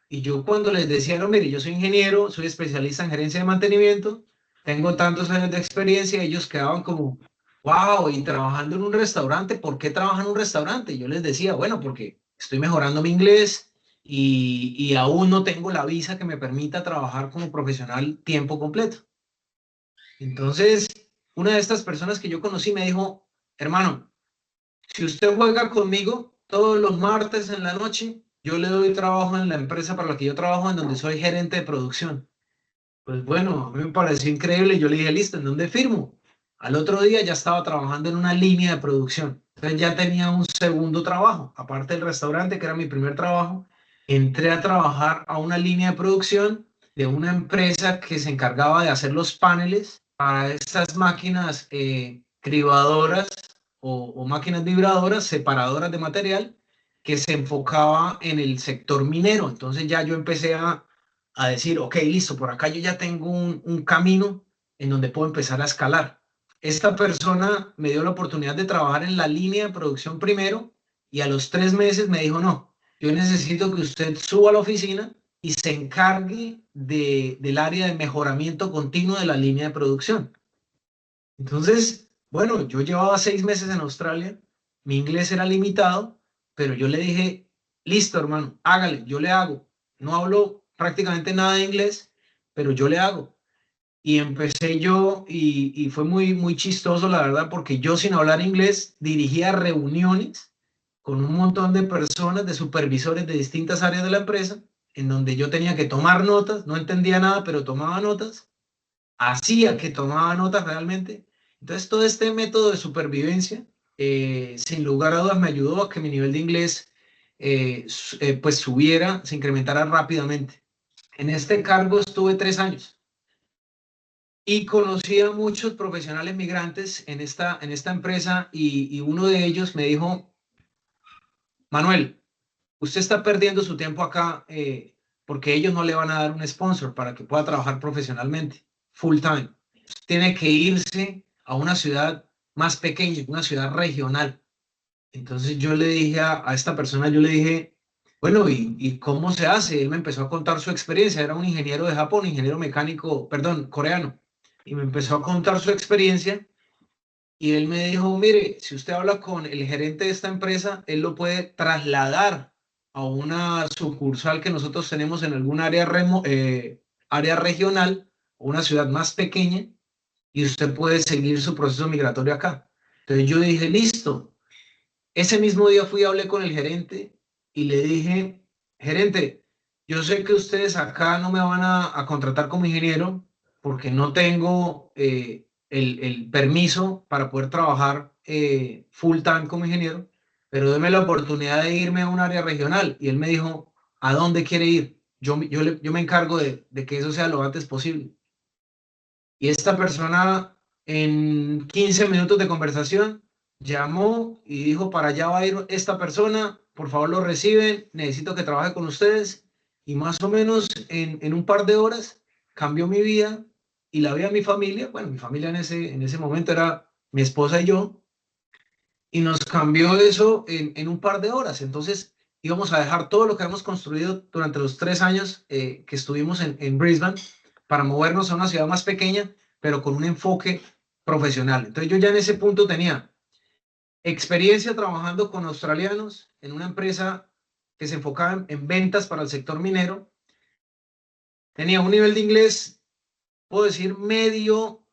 Y yo cuando les decía, no, mire, yo soy ingeniero, soy especialista en gerencia de mantenimiento, tengo tantos años de experiencia, ellos quedaban como, wow, y trabajando en un restaurante, ¿por qué trabaja en un restaurante? Y yo les decía, bueno, porque estoy mejorando mi inglés y aún no tengo la visa que me permita trabajar como profesional tiempo completo. Entonces, una de estas personas que yo conocí me dijo, hermano, si usted juega conmigo todos los martes en la noche, yo le doy trabajo en la empresa para la que yo trabajo, en donde soy gerente de producción. Pues bueno, a mí me pareció increíble. Yo le dije, listo, ¿en dónde firmo? Al otro día ya estaba trabajando en una línea de producción. Entonces ya tenía un segundo trabajo. Aparte del restaurante, que era mi primer trabajo, entré a trabajar a una línea de producción de una empresa que se encargaba de hacer los paneles para estas máquinas cribadoras o máquinas vibradoras, separadoras de material, que se enfocaba en el sector minero. Entonces ya yo empecé a decir, ok, listo, por acá yo ya tengo un camino en donde puedo empezar a escalar. Esta persona me dio la oportunidad de trabajar en la línea de producción primero y a los 3 meses me dijo, no, yo necesito que usted suba a la oficina y se encargue del área de mejoramiento continuo de la línea de producción. Entonces, bueno, yo llevaba 6 meses en Australia, mi inglés era limitado, pero yo le dije, listo, hermano, hágale, yo le hago. No hablo prácticamente nada de inglés, pero yo le hago. Y empecé yo y fue muy chistoso, la verdad, porque yo sin hablar inglés dirigía reuniones con un montón de personas, de supervisores de distintas áreas de la empresa, en donde yo tenía que tomar notas, no entendía nada, pero tomaba notas, hacía que tomaba notas realmente. Entonces, todo este método de supervivencia, sin lugar a dudas, me ayudó a que mi nivel de inglés pues subiera, se incrementara rápidamente. En este cargo estuve 3 años y conocí a muchos profesionales migrantes en esta empresa y uno de ellos me dijo, Manuel, usted está perdiendo su tiempo acá porque ellos no le van a dar un sponsor para que pueda trabajar profesionalmente, full time. Tiene que irse a una ciudad más pequeña, una ciudad regional. Entonces yo le dije a esta persona, yo le dije, bueno, ¿y cómo se hace? Él me empezó a contar su experiencia, era un ingeniero de Japón, ingeniero mecánico, perdón, coreano, y me empezó a contar su experiencia y él me dijo, mire, si usted habla con el gerente de esta empresa, él lo puede trasladar a una sucursal que nosotros tenemos en algún área regional o una ciudad más pequeña y usted puede seguir su proceso migratorio acá. Entonces yo dije, listo. Ese mismo día fui y hablé con el gerente y le dije, gerente, yo sé que ustedes acá no me van a contratar como ingeniero porque no tengo el permiso para poder trabajar full time como ingeniero, pero déme la oportunidad de irme a un área regional. Y él me dijo, ¿a dónde quiere ir? Yo me encargo de que eso sea lo antes posible. Y esta persona en 15 minutos de conversación llamó y dijo, para allá va a ir esta persona, por favor lo reciben, necesito que trabaje con ustedes. Y más o menos en un par de horas cambió mi vida y la vida de mi familia. Bueno, mi familia en ese momento era mi esposa y yo, y nos cambió eso en un par de horas. Entonces íbamos a dejar todo lo que hemos construido durante los 3 años que estuvimos en Brisbane para movernos a una ciudad más pequeña, pero con un enfoque profesional. Entonces yo ya en ese punto tenía experiencia trabajando con australianos en una empresa que se enfocaba en ventas para el sector minero. Tenía un nivel de inglés, puedo decir, medio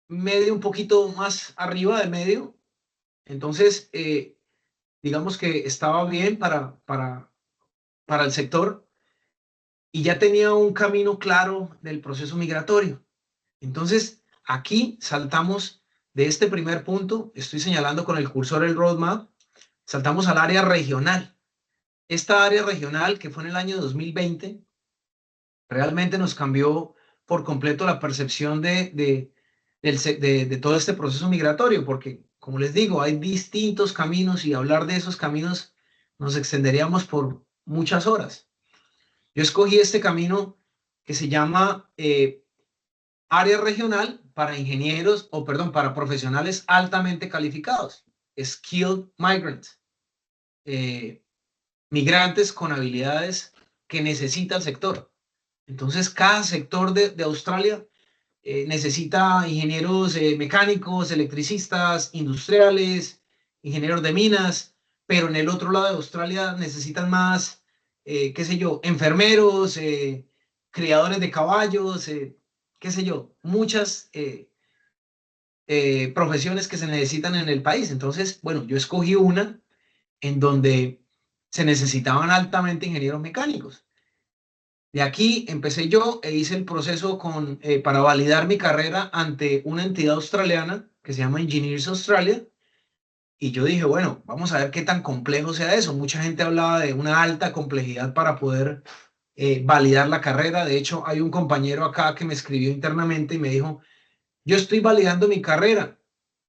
un poquito más arriba de medio. Entonces, digamos que estaba bien para el sector y ya tenía un camino claro del proceso migratorio. Entonces, aquí saltamos de este primer punto, estoy señalando con el cursor el roadmap, saltamos al área regional. Esta área regional, que fue en el año 2020, realmente nos cambió por completo la percepción de todo este proceso migratorio, porque, como les digo, hay distintos caminos y hablar de esos caminos nos extenderíamos por muchas horas. Yo escogí este camino que se llama área regional para ingenieros, o perdón, para profesionales altamente calificados, skilled migrants, eh, migrantes con habilidades que necesita el sector. Entonces, cada sector de Australia necesita ingenieros mecánicos, electricistas, industriales, ingenieros de minas, pero en el otro lado de Australia necesitan más, qué sé yo, enfermeros, criadores de caballos, qué sé yo, muchas profesiones que se necesitan en el país. Entonces, bueno, yo escogí una en donde se necesitaban altamente ingenieros mecánicos. De aquí empecé yo e hice el proceso para validar mi carrera ante una entidad australiana que se llama Engineers Australia. Y yo dije, bueno, vamos a ver qué tan complejo sea eso. Mucha gente hablaba de una alta complejidad para poder validar la carrera. De hecho, hay un compañero acá que me escribió internamente y me dijo, yo estoy validando mi carrera.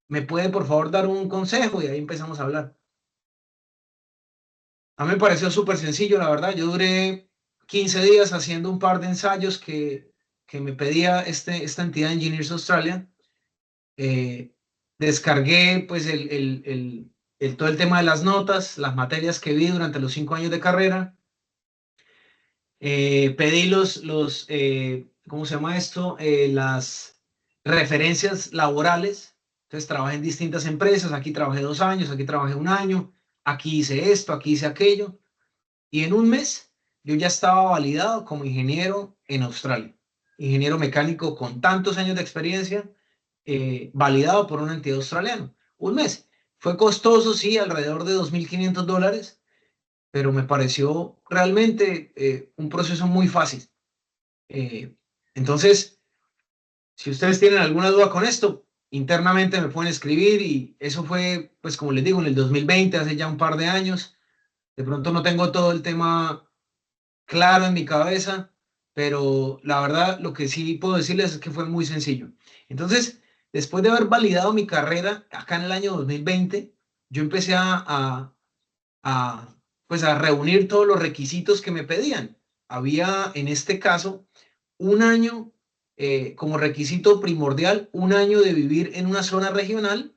¿Me puede por favor dar un consejo? Y ahí empezamos a hablar. A mí me pareció súper sencillo, la verdad. Yo duré 15 días haciendo un par de ensayos que me pedía esta entidad de Engineers Australia. Eh, Descargué pues todo el tema de las notas, las materias que vi durante los 5 años de carrera. Pedí ¿cómo se llama esto? Las referencias laborales. Entonces trabajé en distintas empresas. Aquí trabajé 2 años, aquí trabajé un año, aquí hice esto, aquí hice aquello. Y en un mes yo ya estaba validado como ingeniero en Australia. Ingeniero mecánico con tantos años de experiencia, validado por una entidad australiana. Un mes. Fue costoso, sí, alrededor de $2.500, pero me pareció realmente un proceso muy fácil. Eh, entonces, si ustedes tienen alguna duda con esto, internamente me pueden escribir y eso fue, pues como les digo, en el 2020, hace ya un par de años. De pronto no tengo todo el tema claro en mi cabeza, pero la verdad lo que sí puedo decirles es que fue muy sencillo. Entonces, después de haber validado mi carrera acá en el año 2020, yo empecé a, pues a reunir todos los requisitos que me pedían. Había en este caso un año como requisito primordial, un año de vivir en una zona regional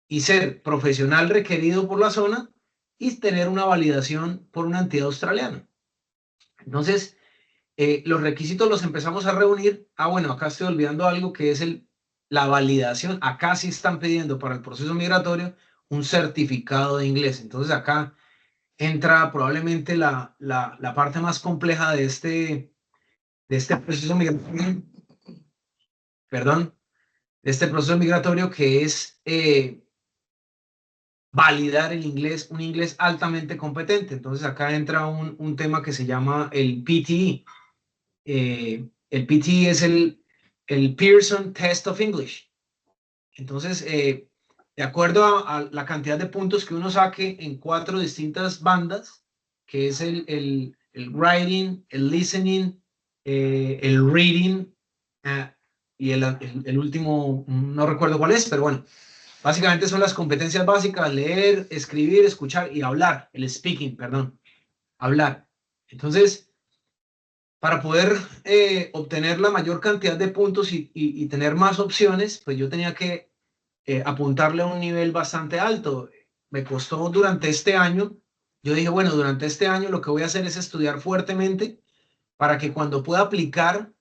y ser profesional requerido por la zona y tener una validación por una entidad australiana. Entonces, los requisitos los empezamos a reunir. Bueno, acá estoy olvidando algo que es la validación. Acá sí están pidiendo para el proceso migratorio un certificado de inglés. Entonces acá entra probablemente la parte más compleja de este proceso migratorio, perdón, de este proceso migratorio, que es validar el inglés, un inglés altamente competente. Entonces acá entra un tema que se llama el PTE. El PTE es el Pearson Test of English. Entonces, de acuerdo a la cantidad de puntos que uno saque en 4 distintas bandas, que es el writing, el listening, el reading, y el último, no recuerdo cuál es, pero bueno, básicamente son las competencias básicas: leer, escribir, escuchar y hablar, el speaking, perdón, hablar. Entonces, para poder obtener la mayor cantidad de puntos y tener más opciones, pues yo tenía que apuntarle a un nivel bastante alto. Me costó durante este año. Yo dije, bueno, durante este año lo que voy a hacer es estudiar fuertemente para que cuando pueda aplicar,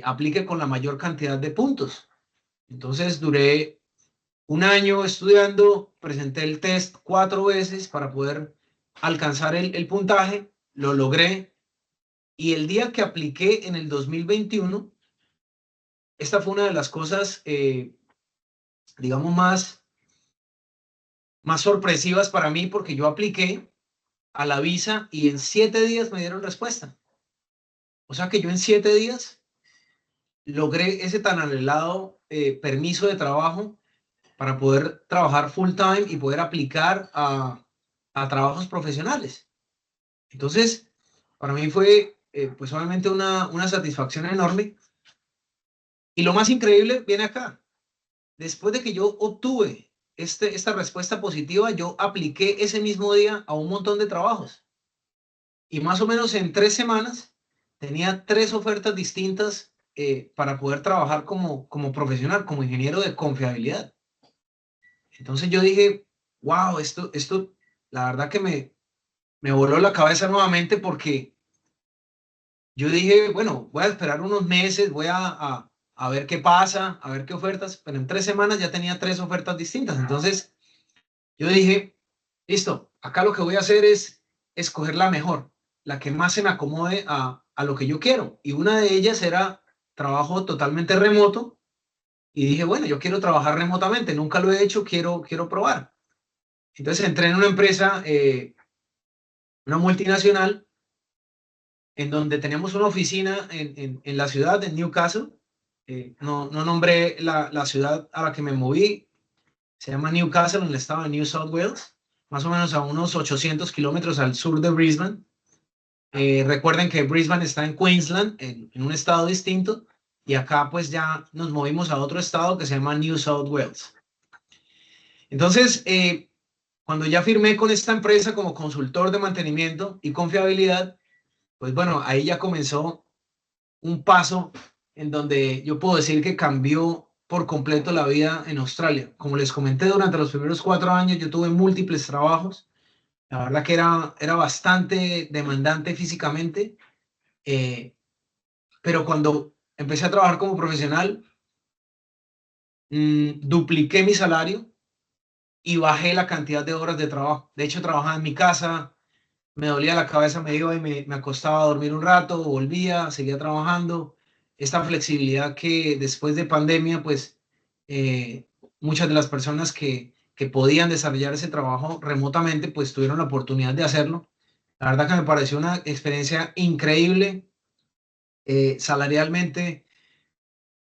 aplique con la mayor cantidad de puntos. Entonces duré un año estudiando, presenté el test 4 veces para poder alcanzar el puntaje, lo logré. Y el día que apliqué en el 2021, esta fue una de las cosas, digamos, más sorpresivas para mí, porque yo apliqué a la visa y en 7 días me dieron respuesta. O sea que yo en 7 días logré ese tan anhelado permiso de trabajo para poder trabajar full time y poder aplicar a trabajos profesionales. Entonces, para mí fue, pues obviamente una satisfacción enorme. Y lo más increíble viene acá. Después de que yo obtuve esta respuesta positiva, yo apliqué ese mismo día a un montón de trabajos. Y más o menos en 3 semanas tenía 3 ofertas distintas para poder trabajar como profesional, como ingeniero de confiabilidad. Entonces yo dije, wow, esto la verdad que me voló la cabeza nuevamente, porque yo dije, bueno, voy a esperar unos meses, voy a ver qué pasa, a ver qué ofertas, pero en 3 semanas ya tenía 3 ofertas distintas. Entonces yo dije, listo, acá lo que voy a hacer es escoger la mejor, la que más se me acomode a lo que yo quiero. Y una de ellas era trabajo totalmente remoto. Y dije, bueno, yo quiero trabajar remotamente, nunca lo he hecho, quiero probar. Entonces entré en una empresa, una multinacional, en donde tenemos una oficina en la ciudad de Newcastle. No nombré la ciudad a la que me moví. Se llama Newcastle, en el estado de New South Wales, más o menos a unos 800 kilómetros al sur de Brisbane. Recuerden que Brisbane está en Queensland, en un estado distinto, y acá pues ya nos movimos a otro estado que se llama New South Wales. Entonces, cuando ya firmé con esta empresa como consultor de mantenimiento y confiabilidad, pues bueno, ahí ya comenzó un paso en donde yo puedo decir que cambió por completo la vida en Australia. Como les comenté, durante los primeros 4 años yo tuve múltiples trabajos. La verdad que era bastante demandante físicamente, pero cuando empecé a trabajar como profesional, dupliqué mi salario y bajé la cantidad de horas de trabajo. De hecho, trabajaba en mi casa, me dolía la cabeza, me iba y me acostaba a dormir un rato, volvía, seguía trabajando. Esta flexibilidad que después de pandemia, pues muchas de las personas que podían desarrollar ese trabajo remotamente, pues tuvieron la oportunidad de hacerlo. La verdad que me pareció una experiencia increíble. Salarialmente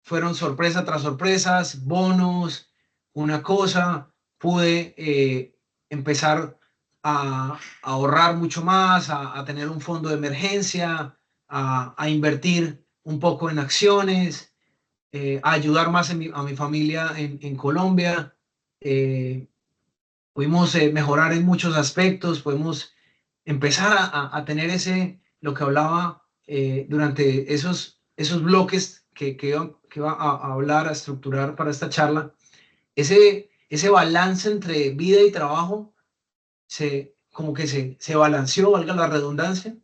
fueron sorpresa tras sorpresas, bonos, una cosa, pude empezar a ahorrar mucho más, a tener un fondo de emergencia, a invertir un poco en acciones, a ayudar más a mi familia en Colombia. Pudimos mejorar en muchos aspectos, podemos empezar a tener lo que hablaba durante esos bloques que iba a hablar, a estructurar para esta charla, ese ese balance entre vida y trabajo como que se balanceó, valga la redundancia,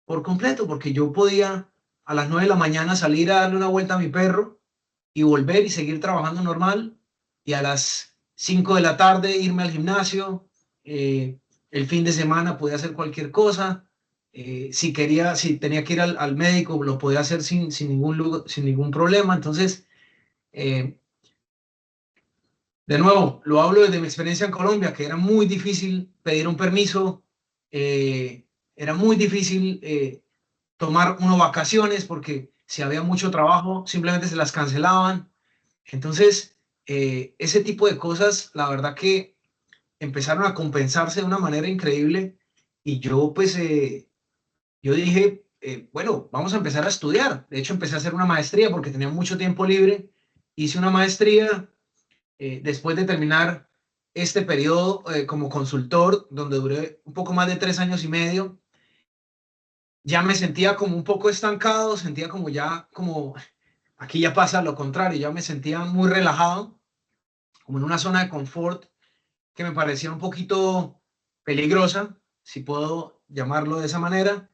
por completo, porque yo podía a las 9 de la mañana salir a darle una vuelta a mi perro y volver y seguir trabajando normal, y a las 5 de la tarde irme al gimnasio, el fin de semana podía hacer cualquier cosa, si tenía que ir al médico, lo podía hacer sin ningún problema. Entonces, de nuevo, lo hablo desde mi experiencia en Colombia, que era muy difícil pedir un permiso, era muy difícil tomar uno vacaciones porque si había mucho trabajo simplemente se las cancelaban. Entonces, ese tipo de cosas, la verdad que empezaron a compensarse de una manera increíble, y yo pues, yo dije, bueno, vamos a empezar a estudiar. De hecho, empecé a hacer una maestría porque tenía mucho tiempo libre. Hice una maestría después de terminar este periodo como consultor, donde duré un poco más de 3 años y medio. Ya me sentía como un poco estancado, sentía como ya, como aquí ya pasa lo contrario, ya me sentía muy relajado, como en una zona de confort que me parecía un poquito peligrosa, si puedo llamarlo de esa manera,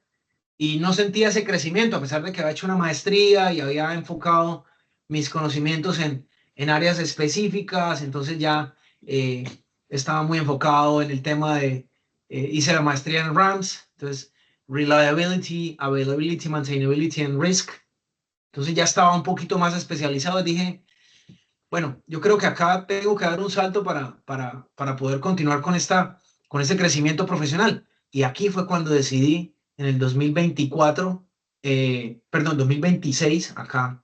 y no sentía ese crecimiento, a pesar de que había hecho una maestría y había enfocado mis conocimientos en áreas específicas. Entonces ya eh, estaba muy enfocado en el tema de, hice la maestría en RAMS, entonces Reliability, Availability, Maintainability and Risk. Entonces ya estaba un poquito más especializado y dije, bueno, yo creo que acá tengo que dar un salto para poder continuar con ese crecimiento profesional. Y aquí fue cuando decidí en el 2024, perdón, 2026, acá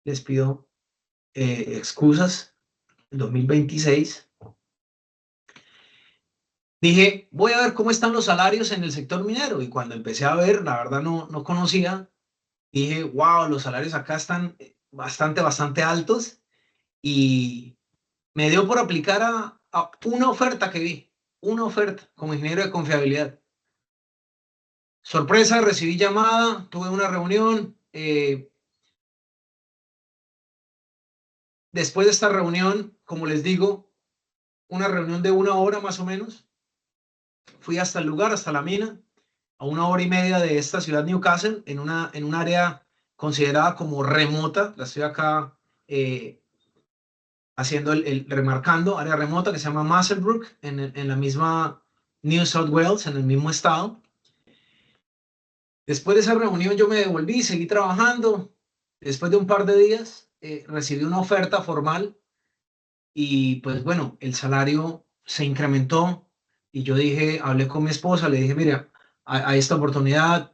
les pido excusas, el 2026, dije, voy a ver cómo están los salarios en el sector minero. Y cuando empecé a ver, la verdad no conocía, dije, wow, los salarios acá están bastante altos. Y me dio por aplicar a una oferta que vi, una oferta como ingeniero de confiabilidad. Sorpresa, recibí llamada, tuve una reunión. Después de esta reunión, como les digo, una reunión de 1 hora más o menos, fui hasta el lugar, hasta la mina, a 1 hora y media de esta ciudad Newcastle, en un área considerada como remota. La estoy acá haciendo remarcando, área remota, que se llama Musselbrook, en la misma New South Wales, en el mismo estado. Después de esa reunión yo me devolví, seguí trabajando. Después de un par de días recibí una oferta formal, y pues bueno, el salario se incrementó, y yo dije, hablé con mi esposa, le dije, mira, a esta oportunidad,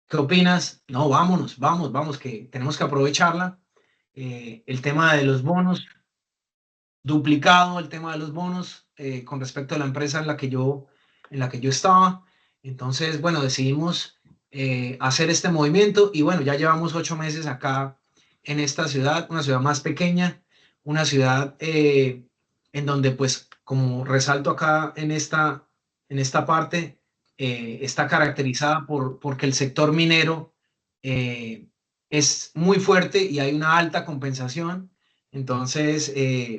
¿qué opinas? No, vamos, que tenemos que aprovecharla. El tema de los bonos, duplicado el tema de los bonos con respecto a la empresa en la que yo estaba. Entonces, bueno, decidimos hacer este movimiento, y bueno, ya llevamos 8 meses acá en esta ciudad, una ciudad más pequeña, una ciudad en donde, pues, como resalto acá en esta parte, está caracterizada porque el sector minero es muy fuerte y hay una alta compensación. Entonces,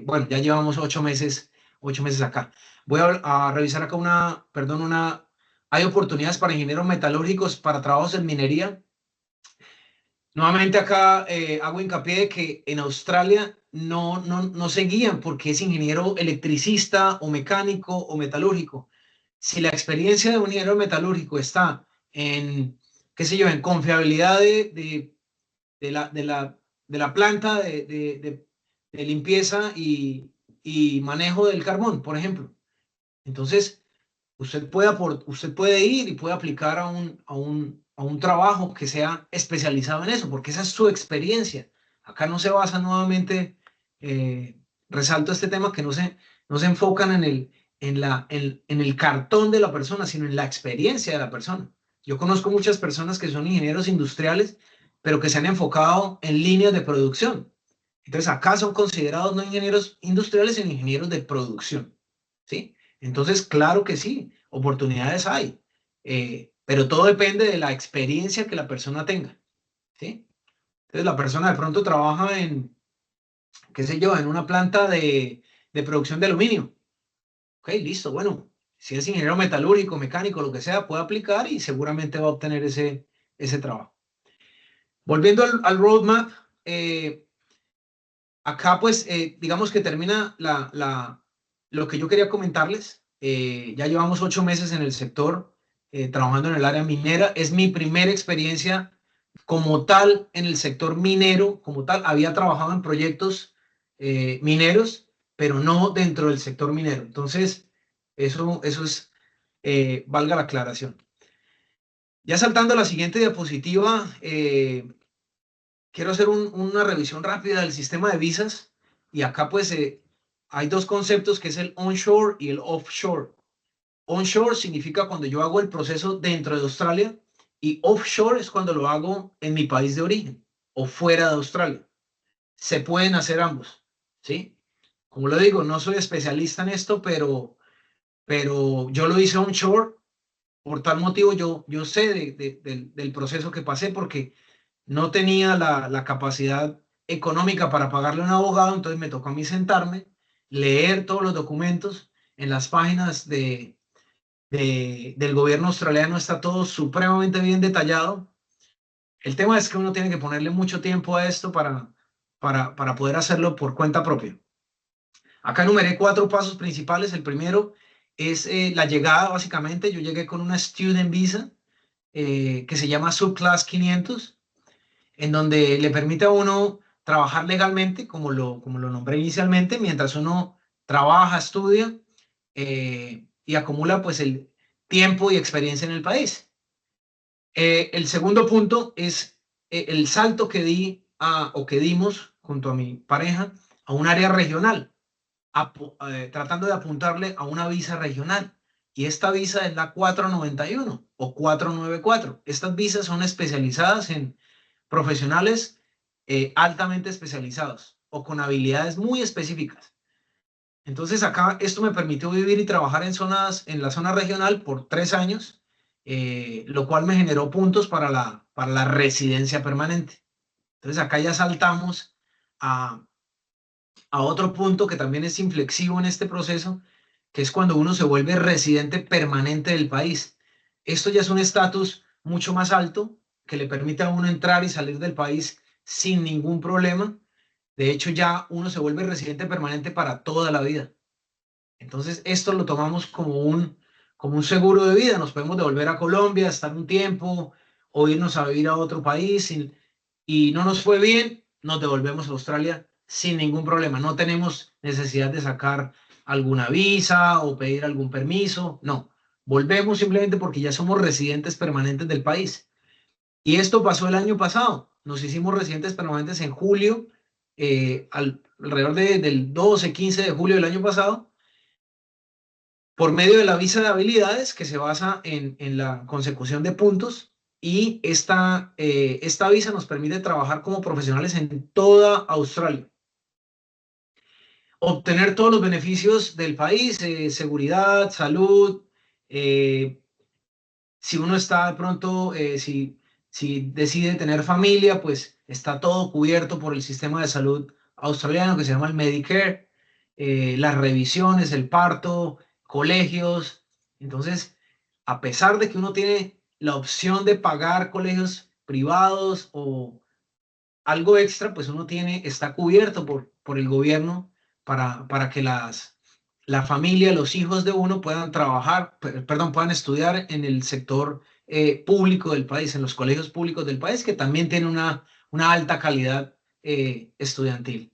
bueno, ya llevamos 8 meses acá. Voy a revisar acá hay oportunidades para ingenieros metalúrgicos para trabajos en minería. Nuevamente acá hago hincapié de que en Australia no se guían porque es ingeniero electricista o mecánico o metalúrgico. Si la experiencia de un ingeniero metalúrgico está en, qué sé yo, en confiabilidad de la planta de limpieza y manejo del carbón, por ejemplo. Entonces, usted puede ir y puede aplicar a un trabajo que sea especializado en eso, porque esa es su experiencia. Acá no se basa nuevamente, resalto este tema, que no se enfocan en el cartón de la persona, sino en la experiencia de la persona. Yo conozco muchas personas que son ingenieros industriales, pero que se han enfocado en líneas de producción. Entonces, acá son considerados no ingenieros industriales, sino ingenieros de producción, ¿sí? Entonces, claro que sí, oportunidades hay, pero todo depende de la experiencia que la persona tenga, ¿sí? Entonces, la persona de pronto trabaja en, qué sé yo, en una planta de producción de aluminio. Ok, listo, bueno, si es ingeniero metalúrgico, mecánico, lo que sea, puede aplicar y seguramente va a obtener ese trabajo. Volviendo al roadmap, acá pues digamos que termina lo que yo quería comentarles. Ya llevamos 8 meses en el sector, trabajando en el área minera. Es mi primera experiencia como tal en el sector minero, como tal. Había trabajado en proyectos mineros, pero no dentro del sector minero. Entonces, eso es, valga la aclaración. Ya saltando a la siguiente diapositiva, quiero hacer una revisión rápida del sistema de visas. Y acá pues hay dos conceptos, que es el onshore y el offshore. Onshore significa cuando yo hago el proceso dentro de Australia, y offshore es cuando lo hago en mi país de origen o fuera de Australia. Se pueden hacer ambos, ¿sí? Como lo digo, no soy especialista en esto, pero yo lo hice onshore. Por tal motivo yo sé del proceso que pasé, porque no tenía la capacidad económica para pagarle a un abogado. Entonces me tocó a mí sentarme, leer todos los documentos. En las páginas del gobierno australiano está todo supremamente bien detallado. El tema es que uno tiene que ponerle mucho tiempo a esto para poder hacerlo por cuenta propia. Acá enumeré 4 pasos principales. El primero es la llegada, básicamente. Yo llegué con una Student Visa que se llama Subclass 500, en donde le permite a uno trabajar legalmente, como lo nombré inicialmente, mientras uno trabaja, estudia y acumula pues el tiempo y experiencia en el país. El segundo punto es el salto que o que dimos junto a mi pareja a un área regional, tratando de apuntarle a una visa regional. Y esta visa es la 491 o 494. Estas visas son especializadas en profesionales altamente especializados o con habilidades muy específicas. Entonces acá esto me permitió vivir y trabajar en la zona regional por 3 años, lo cual me generó puntos para la residencia permanente. Entonces acá ya saltamos a otro punto que también es inflexivo en este proceso, que es cuando uno se vuelve residente permanente del país. Esto ya es un estatus mucho más alto, que le permite a uno entrar y salir del país sin ningún problema. De hecho, ya uno se vuelve residente permanente para toda la vida. Entonces, esto lo tomamos como un seguro de vida. Nos podemos devolver a Colombia, estar un tiempo o irnos a vivir a otro país y no nos fue bien, nos devolvemos a Australia sin ningún problema. No tenemos necesidad de sacar alguna visa o pedir algún permiso. No, volvemos simplemente porque ya somos residentes permanentes del país. Y esto pasó el año pasado. Nos hicimos residentes permanentes en julio, alrededor del 12, 15 de julio del año pasado, por medio de la visa de habilidades, que se basa en la consecución de puntos. Y esta visa nos permite trabajar como profesionales en toda Australia, obtener todos los beneficios del país, seguridad, salud. Si uno está de pronto, si decide tener familia, pues está todo cubierto por el sistema de salud australiano, que se llama el Medicare. Las revisiones, el parto, colegios. Entonces, a pesar de que uno tiene la opción de pagar colegios privados o algo extra, pues uno está cubierto por el gobierno para que la familia, los hijos de uno puedan trabajar, perdón, puedan estudiar en el sector público del país, en los colegios públicos del país, que también tienen una alta calidad estudiantil.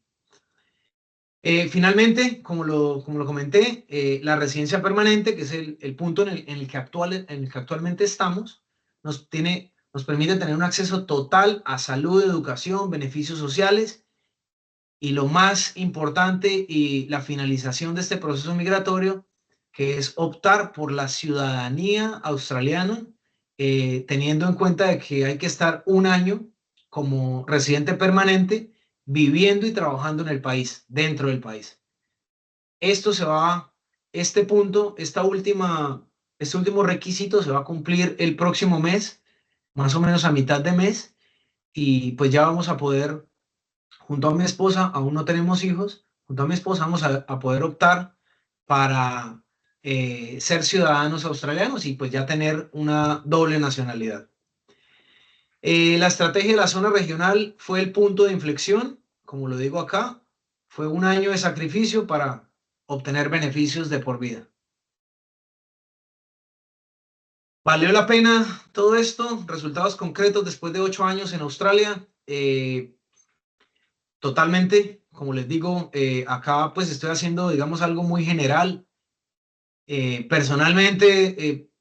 Finalmente, como lo comenté, la residencia permanente, que es el punto en el que actualmente estamos, nos permite tener un acceso total a salud, educación, beneficios sociales, y lo más importante y la finalización de este proceso migratorio, que es optar por la ciudadanía australiana, teniendo en cuenta de que hay que estar 1 año como residente permanente, viviendo y trabajando en el país, dentro del país. Este punto, este último requisito se va a cumplir el próximo mes, más o menos a mitad de mes, y pues ya vamos a poder, junto a mi esposa, aún no tenemos hijos, junto a mi esposa, vamos a poder optar para ser ciudadanos australianos y pues ya tener una doble nacionalidad. La estrategia de la zona regional fue el punto de inflexión, como lo digo acá, fue un año de sacrificio para obtener beneficios de por vida. ¿Valió la pena todo esto? Resultados concretos después de 8 años en Australia. Totalmente, como les digo, acá pues estoy haciendo, digamos, algo muy general. Personalmente,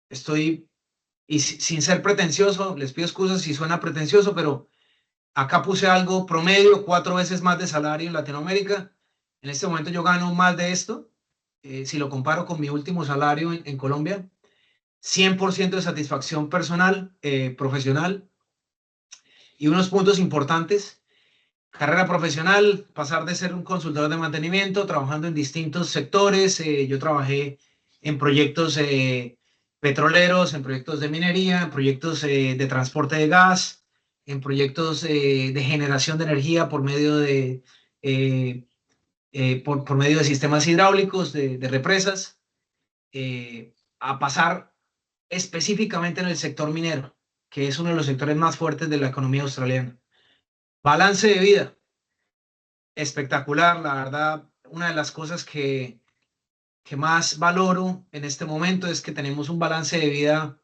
estoy, y sin ser pretencioso, les pido excusas si suena pretencioso, pero acá puse algo promedio, 4 veces más de salario en Latinoamérica. En este momento yo gano más de esto, si lo comparo con mi último salario en Colombia. 100% de satisfacción personal, profesional. Y unos puntos importantes: carrera profesional, pasar de ser un consultor de mantenimiento, trabajando en distintos sectores. Yo trabajé en proyectos petroleros, en proyectos de minería, en proyectos de transporte de gas, en proyectos de generación de energía por medio de, por medio de sistemas hidráulicos, de represas, a pasar específicamente en el sector minero, que es uno de los sectores más fuertes de la economía australiana. Balance de vida espectacular, la verdad. Una de las cosas que más valoro en este momento es que tenemos un balance de vida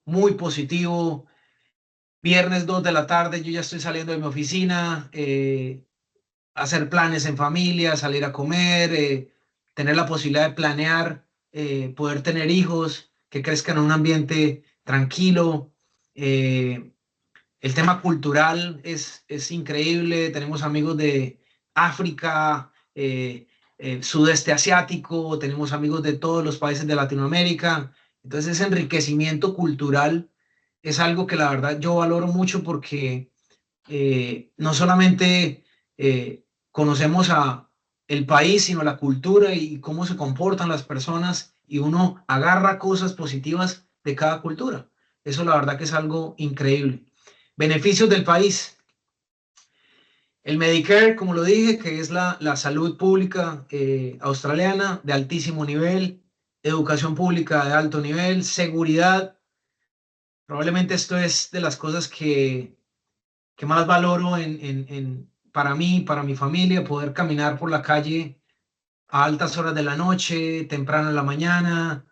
muy positivo. Viernes 2 de la tarde yo ya estoy saliendo de mi oficina, hacer planes en familia, salir a comer, tener la posibilidad de planear, poder tener hijos que crezcan en un ambiente tranquilo. El tema cultural es increíble. Tenemos amigos de África, sudeste asiático, tenemos amigos de todos los países de Latinoamérica. Entonces, ese enriquecimiento cultural es algo que la verdad yo valoro mucho, porque no solamente conocemos a el país, sino la cultura y cómo se comportan las personas, y uno agarra cosas positivas de cada cultura. Eso la verdad que es algo increíble. Beneficios del país: el Medicare, como lo dije, que es la salud pública australiana de altísimo nivel, educación pública de alto nivel, seguridad. Probablemente esto es de las cosas que más valoro para mí, para mi familia: poder caminar por la calle a altas horas de la noche, temprano en la mañana.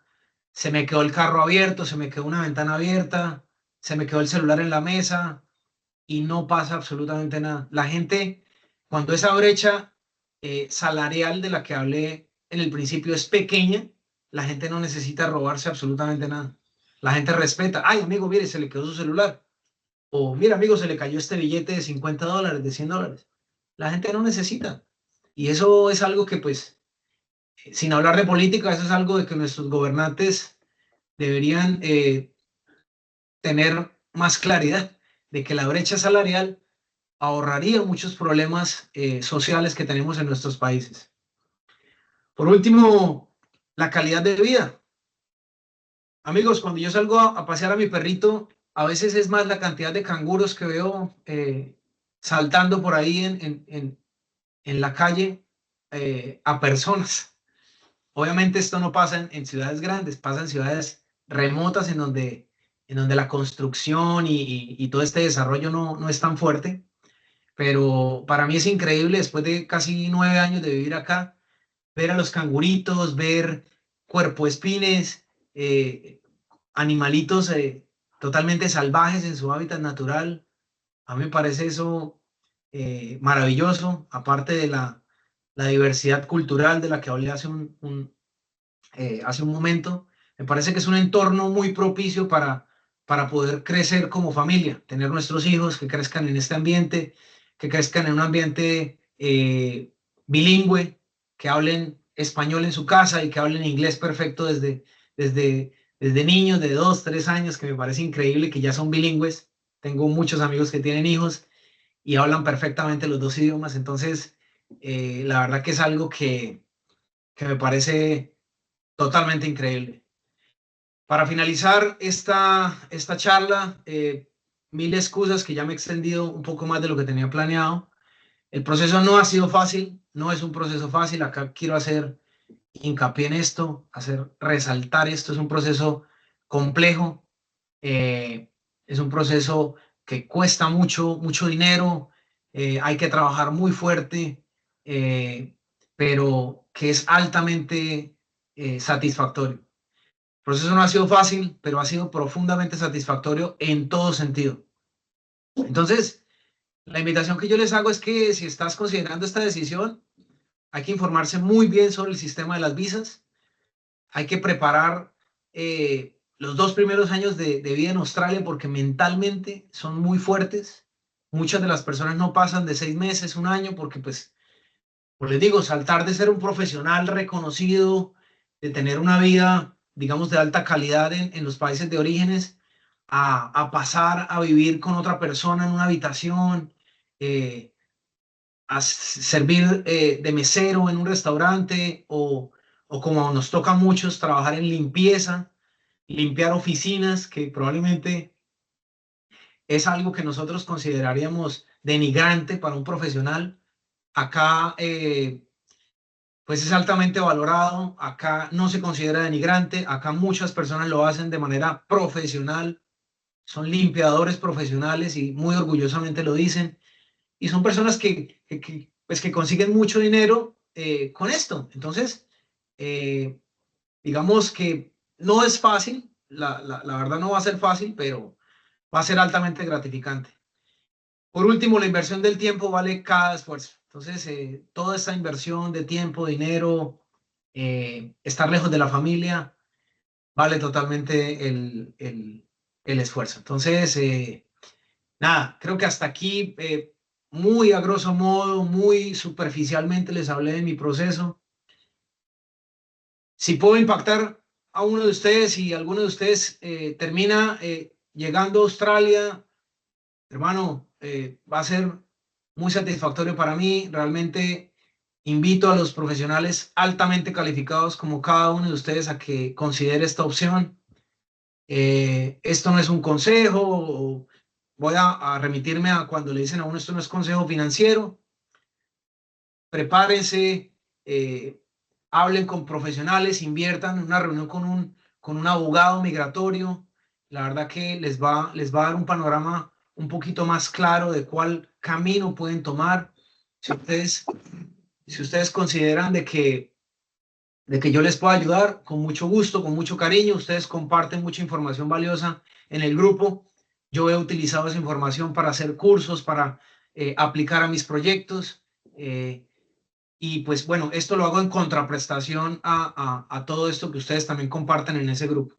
Se me quedó el carro abierto, se me quedó una ventana abierta, se me quedó el celular en la mesa y no pasa absolutamente nada. La gente, cuando esa brecha salarial de la que hablé en el principio es pequeña, la gente no necesita robarse absolutamente nada. La gente respeta. Ay, amigo, mire, se le quedó su celular. O mira, amigo, se le cayó este billete de $50, de $100. La gente no necesita. Y eso es algo que, pues, sin hablar de política, eso es algo de que nuestros gobernantes deberían tener más claridad, de que la brecha salarial ahorraría muchos problemas sociales que tenemos en nuestros países. Por último, la calidad de vida. Amigos, cuando yo salgo a pasear a mi perrito, a veces es más la cantidad de canguros que veo saltando por ahí en la calle a personas. Obviamente esto no pasa en ciudades grandes, pasa en ciudades remotas en donde la construcción y todo este desarrollo no es tan fuerte. Pero para mí es increíble, después de casi 9 años de vivir acá, ver a los canguritos, ver cuerpoespines, animalitos totalmente salvajes en su hábitat natural. A mí me parece eso maravilloso, aparte de la diversidad cultural de la que hablé hace un momento. Me parece que es un entorno muy propicio para poder crecer como familia, tener nuestros hijos que crezcan en este ambiente, que crezcan en un ambiente bilingüe, que hablen español en su casa y que hablen inglés perfecto desde niños de 2, 3 años, que me parece increíble que ya son bilingües. Tengo muchos amigos que tienen hijos y hablan perfectamente los dos idiomas. Entonces, la verdad que es algo que me parece totalmente increíble. Para finalizar esta charla, mil excusas que ya me he extendido un poco más de lo que tenía planeado. El proceso no ha sido fácil, no es un proceso fácil. Acá quiero hacer hincapié en esto, resaltar esto. Es un proceso complejo, es un proceso que cuesta mucho, mucho dinero, hay que trabajar muy fuerte, pero que es altamente satisfactorio. El proceso no ha sido fácil, pero ha sido profundamente satisfactorio en todo sentido. Entonces, la invitación que yo les hago es que si estás considerando esta decisión, hay que informarse muy bien sobre el sistema de las visas, hay que preparar los 2 primeros años de vida en Australia porque mentalmente son muy fuertes. Muchas de las personas no pasan de 6 meses, un año, porque pues les digo, saltar de ser un profesional reconocido, de tener una vida, digamos, de alta calidad en los países de orígenes, a pasar a vivir con otra persona en una habitación, a servir de mesero en un restaurante o como nos toca a muchos, trabajar en limpieza, limpiar oficinas, que probablemente es algo que nosotros consideraríamos denigrante para un profesional. Acá, pues es altamente valorado, acá no se considera denigrante, acá muchas personas lo hacen de manera profesional, son limpiadores profesionales y muy orgullosamente lo dicen, y son personas pues que consiguen mucho dinero con esto. Entonces, digamos que no es fácil, la verdad no va a ser fácil, pero va a ser altamente gratificante. Por último, la inversión del tiempo vale cada esfuerzo. Entonces, toda esta inversión de tiempo, dinero, estar lejos de la familia, vale totalmente el esfuerzo. Entonces, nada, creo que hasta aquí, muy a grosso modo, muy superficialmente les hablé de mi proceso. Si puedo impactar a uno de ustedes y alguno de ustedes termina llegando a Australia, hermano, va a ser muy satisfactorio para mí. Realmente invito a los profesionales altamente calificados como cada uno de ustedes a que considere esta opción. Esto no es un consejo, voy a remitirme a cuando le dicen a uno esto no es consejo financiero. Prepárense, hablen con profesionales, inviertan en una reunión con un abogado migratorio. La verdad que les va a dar un panorama un poquito más claro de cuál camino pueden tomar. Si ustedes consideran de que yo les puedo ayudar, con mucho gusto, con mucho cariño, ustedes comparten mucha información valiosa en el grupo. Yo he utilizado esa información para hacer cursos, para aplicar a mis proyectos. Y pues bueno, esto lo hago en contraprestación a todo esto que ustedes también comparten en ese grupo.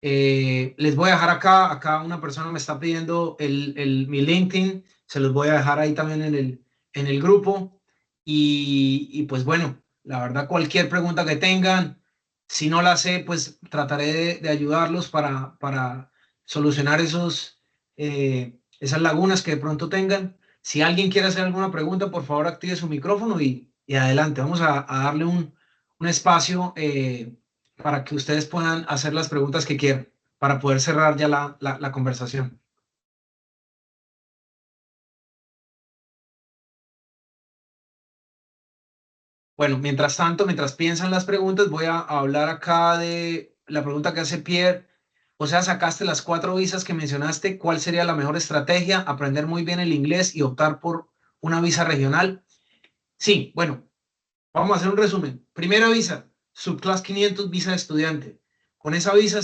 Les voy a dejar acá una persona me está pidiendo mi LinkedIn, se los voy a dejar ahí también en el grupo. Y pues bueno, la verdad cualquier pregunta que tengan, si no la sé, pues trataré de ayudarlos para solucionar esas lagunas que de pronto tengan. Si alguien quiere hacer alguna pregunta, por favor active su micrófono y adelante. Vamos a darle un espacio para que ustedes puedan hacer las preguntas que quieran, para poder cerrar ya la conversación. Bueno, mientras tanto, mientras piensan las preguntas, voy a hablar acá de la pregunta que hace Pierre. O sea, sacaste las 4 visas que mencionaste. ¿Cuál sería la mejor estrategia? Aprender muy bien el inglés y optar por una visa regional. Sí, bueno, vamos a hacer un resumen. Primera visa, Subclass 500, visa de estudiante. Con esa visa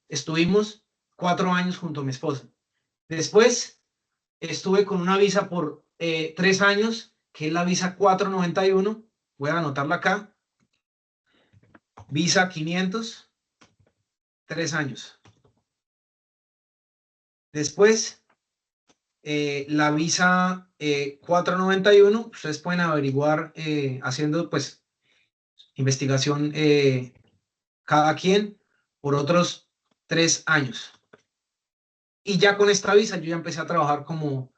estuvimos 4 años junto a mi esposa. Después estuve con una visa por 3 años, que es la visa 491. Voy a anotarla acá. Visa 500, 3 años. Después, la visa 491, ustedes pueden averiguar haciendo pues investigación cada quien por otros 3 años. Y ya con esta visa yo ya empecé a trabajar como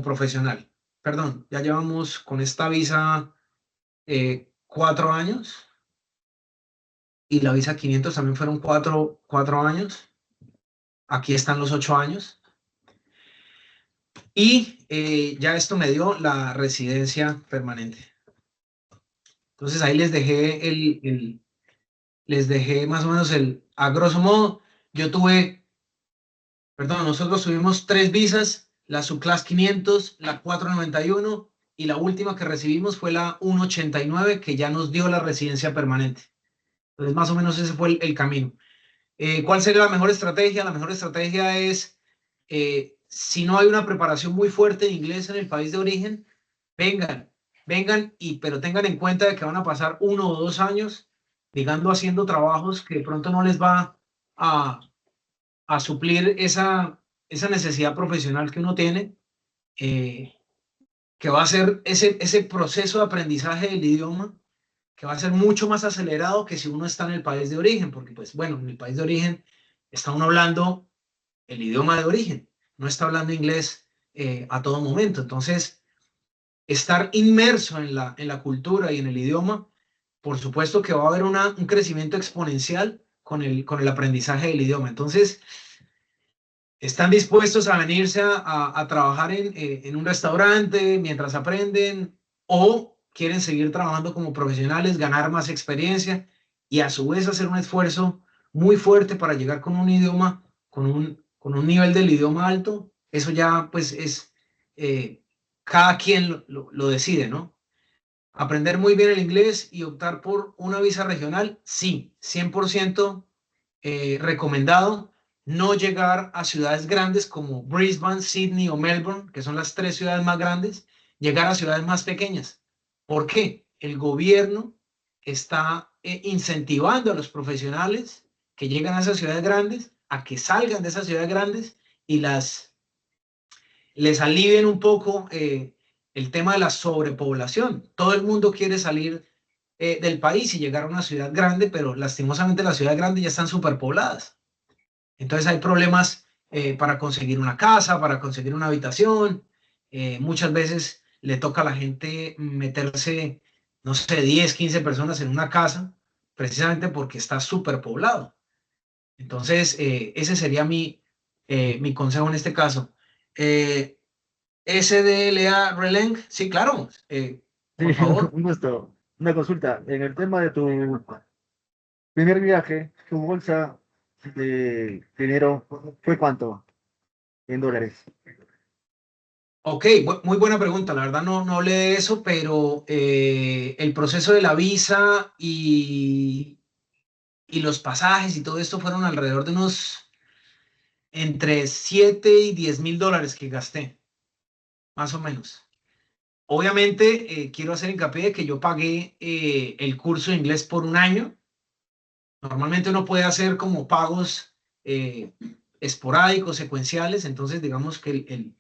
profesional. Perdón, ya llevamos con esta visa 4 años y la visa 500 también fueron 4 años. Aquí están los 8 años. Y ya esto me dio la residencia permanente. Entonces ahí les dejé les dejé más o menos a grosso modo, nosotros tuvimos 3 visas, la Subclass 500, la 491 y la última que recibimos fue la 189 que ya nos dio la residencia permanente. Entonces más o menos ese fue el camino. ¿Cuál sería la mejor estrategia? La mejor estrategia es, si no hay una preparación muy fuerte de inglés en el país de origen, vengan, pero tengan en cuenta de que van a pasar 1 o 2 años, digamos, haciendo trabajos que de pronto no les va a suplir esa necesidad profesional que uno tiene, que va a ser ese proceso de aprendizaje del idioma, que va a ser mucho más acelerado que si uno está en el país de origen, porque pues bueno, en el país de origen está uno hablando el idioma de origen, no está hablando inglés a todo momento. Entonces, estar inmerso en la cultura y en el idioma, por supuesto que va a haber un crecimiento exponencial con el aprendizaje del idioma. Entonces, están dispuestos a venirse a trabajar en un restaurante mientras aprenden, o quieren seguir trabajando como profesionales, ganar más experiencia y a su vez hacer un esfuerzo muy fuerte para llegar con un idioma, con un nivel del idioma alto. Eso ya pues es, cada quien lo decide, ¿no? Aprender muy bien el inglés y optar por una visa regional, sí, 100% recomendado. No llegar a ciudades grandes como Brisbane, Sydney o Melbourne, que son las 3 ciudades más grandes, llegar a ciudades más pequeñas. ¿Por qué? El gobierno está incentivando a los profesionales que llegan a esas ciudades grandes a que salgan de esas ciudades grandes y les alivien un poco el tema de la sobrepoblación. Todo el mundo quiere salir del país y llegar a una ciudad grande, pero lastimosamente las ciudades grandes ya están superpobladas. Entonces hay problemas para conseguir una casa, para conseguir una habitación. Muchas veces le toca a la gente meterse, no sé, 10, 15 personas en una casa, precisamente porque está superpoblado. Entonces, ese sería mi consejo en este caso. SDLA Releng, sí, claro, Sí, por favor. un gusto. Una consulta. En el tema de tu primer viaje, tu bolsa de dinero fue cuánto en dólares. Ok, muy buena pregunta. La verdad no hablé de eso, pero el proceso de la visa y los pasajes y todo esto fueron alrededor de unos entre 7 y 10 mil dólares que gasté, más o menos. Obviamente, quiero hacer hincapié de que yo pagué el curso de inglés por un año. Normalmente uno puede hacer como pagos esporádicos, secuenciales, entonces digamos que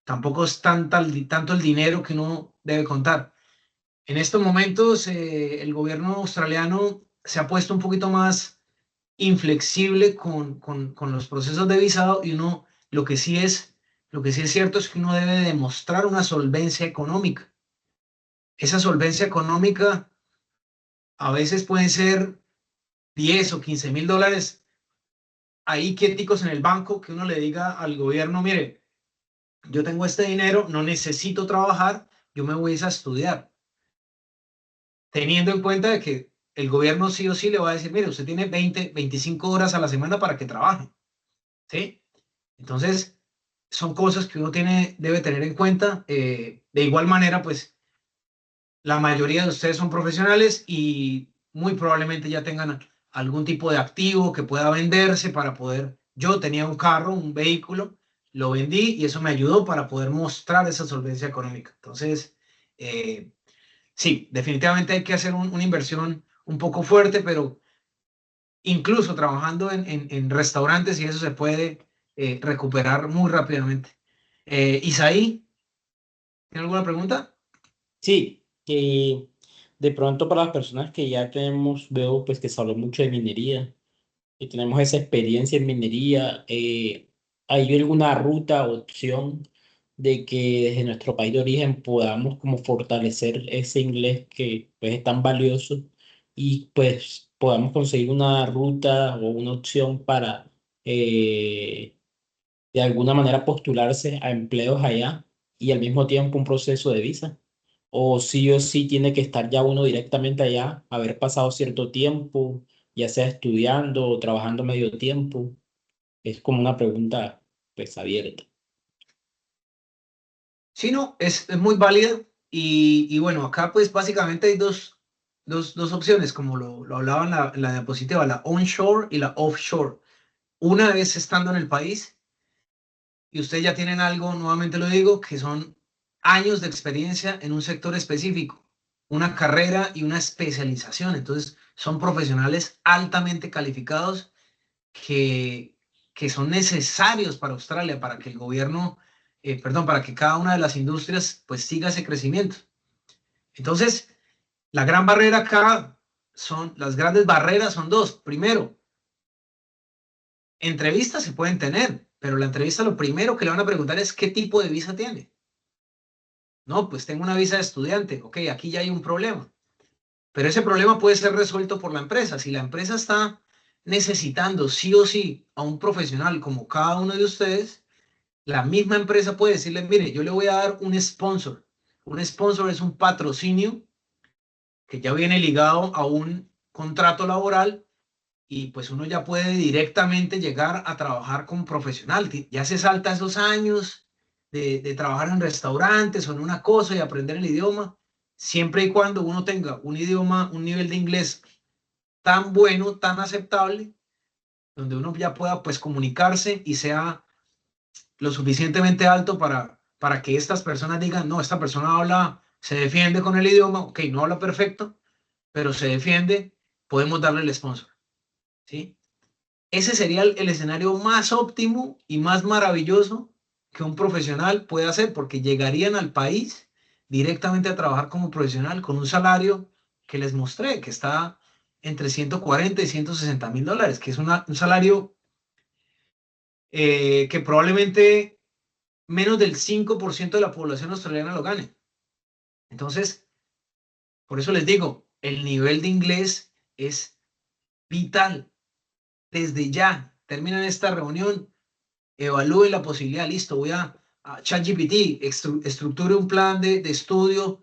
tampoco es tanto el dinero que uno debe contar. En estos momentos, el gobierno australiano se ha puesto un poquito más inflexible con los procesos de visado y lo que sí es cierto es que uno debe demostrar una solvencia económica. Esa solvencia económica a veces pueden ser 10 o 15 mil dólares ahí quieticos en el banco, que uno le diga al gobierno, mire, yo tengo este dinero, no necesito trabajar, yo me voy a estudiar, teniendo en cuenta de que el gobierno sí o sí le va a decir, mire, usted tiene 20, 25 horas a la semana para que trabaje, ¿sí? Entonces, son cosas que uno debe tener en cuenta. De igual manera, pues, la mayoría de ustedes son profesionales y muy probablemente ya tengan algún tipo de activo que pueda venderse para poder. Yo tenía un carro, un vehículo, lo vendí y eso me ayudó para poder mostrar esa solvencia económica. Entonces, sí, definitivamente hay que hacer una inversión un poco fuerte, pero incluso trabajando en restaurantes y eso se puede recuperar muy rápidamente. Isaí, ¿tiene alguna pregunta? Sí, que de pronto para las personas que ya tenemos, veo pues que se habla mucho de minería y tenemos esa experiencia en minería, ¿hay alguna ruta o opción de que desde nuestro país de origen podamos como fortalecer ese inglés que pues es tan valioso y pues podamos conseguir una ruta o una opción para de alguna manera postularse a empleos allá y al mismo tiempo un proceso de visa? O sí tiene que estar ya uno directamente allá, haber pasado cierto tiempo, ya sea estudiando o trabajando medio tiempo. Es como una pregunta pues abierta. Sí, no, es muy válida y bueno, acá pues básicamente hay dos opciones, como lo hablaba en la diapositiva, la onshore y la offshore. Una vez estando en el país y ustedes ya tienen algo, nuevamente lo digo, que son años de experiencia en un sector específico, una carrera y una especialización. Entonces, son profesionales altamente calificados que, que son necesarios para Australia, para que el gobierno, perdón, para que cada una de las industrias pues siga ese crecimiento. Entonces, la gran barrera acá las grandes barreras son dos. Primero, entrevistas se pueden tener, pero la entrevista lo primero que le van a preguntar es qué tipo de visa tiene. No, pues tengo una visa de estudiante. Ok, aquí ya hay un problema. Pero ese problema puede ser resuelto por la empresa. Si la empresa está necesitando sí o sí a un profesional como cada uno de ustedes, la misma empresa puede decirle, mire, yo le voy a dar un sponsor. Un sponsor es un patrocinio que ya viene ligado a un contrato laboral y pues uno ya puede directamente llegar a trabajar como profesional. Ya se salta esos años de trabajar en restaurantes o en una cosa y aprender el idioma, siempre y cuando uno tenga un idioma, un nivel de inglés tan bueno, tan aceptable, donde uno ya pueda pues comunicarse y sea lo suficientemente alto para que estas personas digan, no, esta persona habla, se defiende con el idioma, ok, no habla perfecto, pero se defiende, podemos darle el sponsor, ¿sí? Ese sería el escenario más óptimo y más maravilloso que un profesional puede hacer, porque llegarían al país directamente a trabajar como profesional con un salario que les mostré, que está entre 140 y 160 mil dólares, que es un salario que probablemente menos del 5% de la población australiana lo gane. Entonces, por eso les digo, el nivel de inglés es vital. Desde ya, terminan esta reunión, evalúe la posibilidad, listo, voy a ChatGPT, estructure un plan de estudio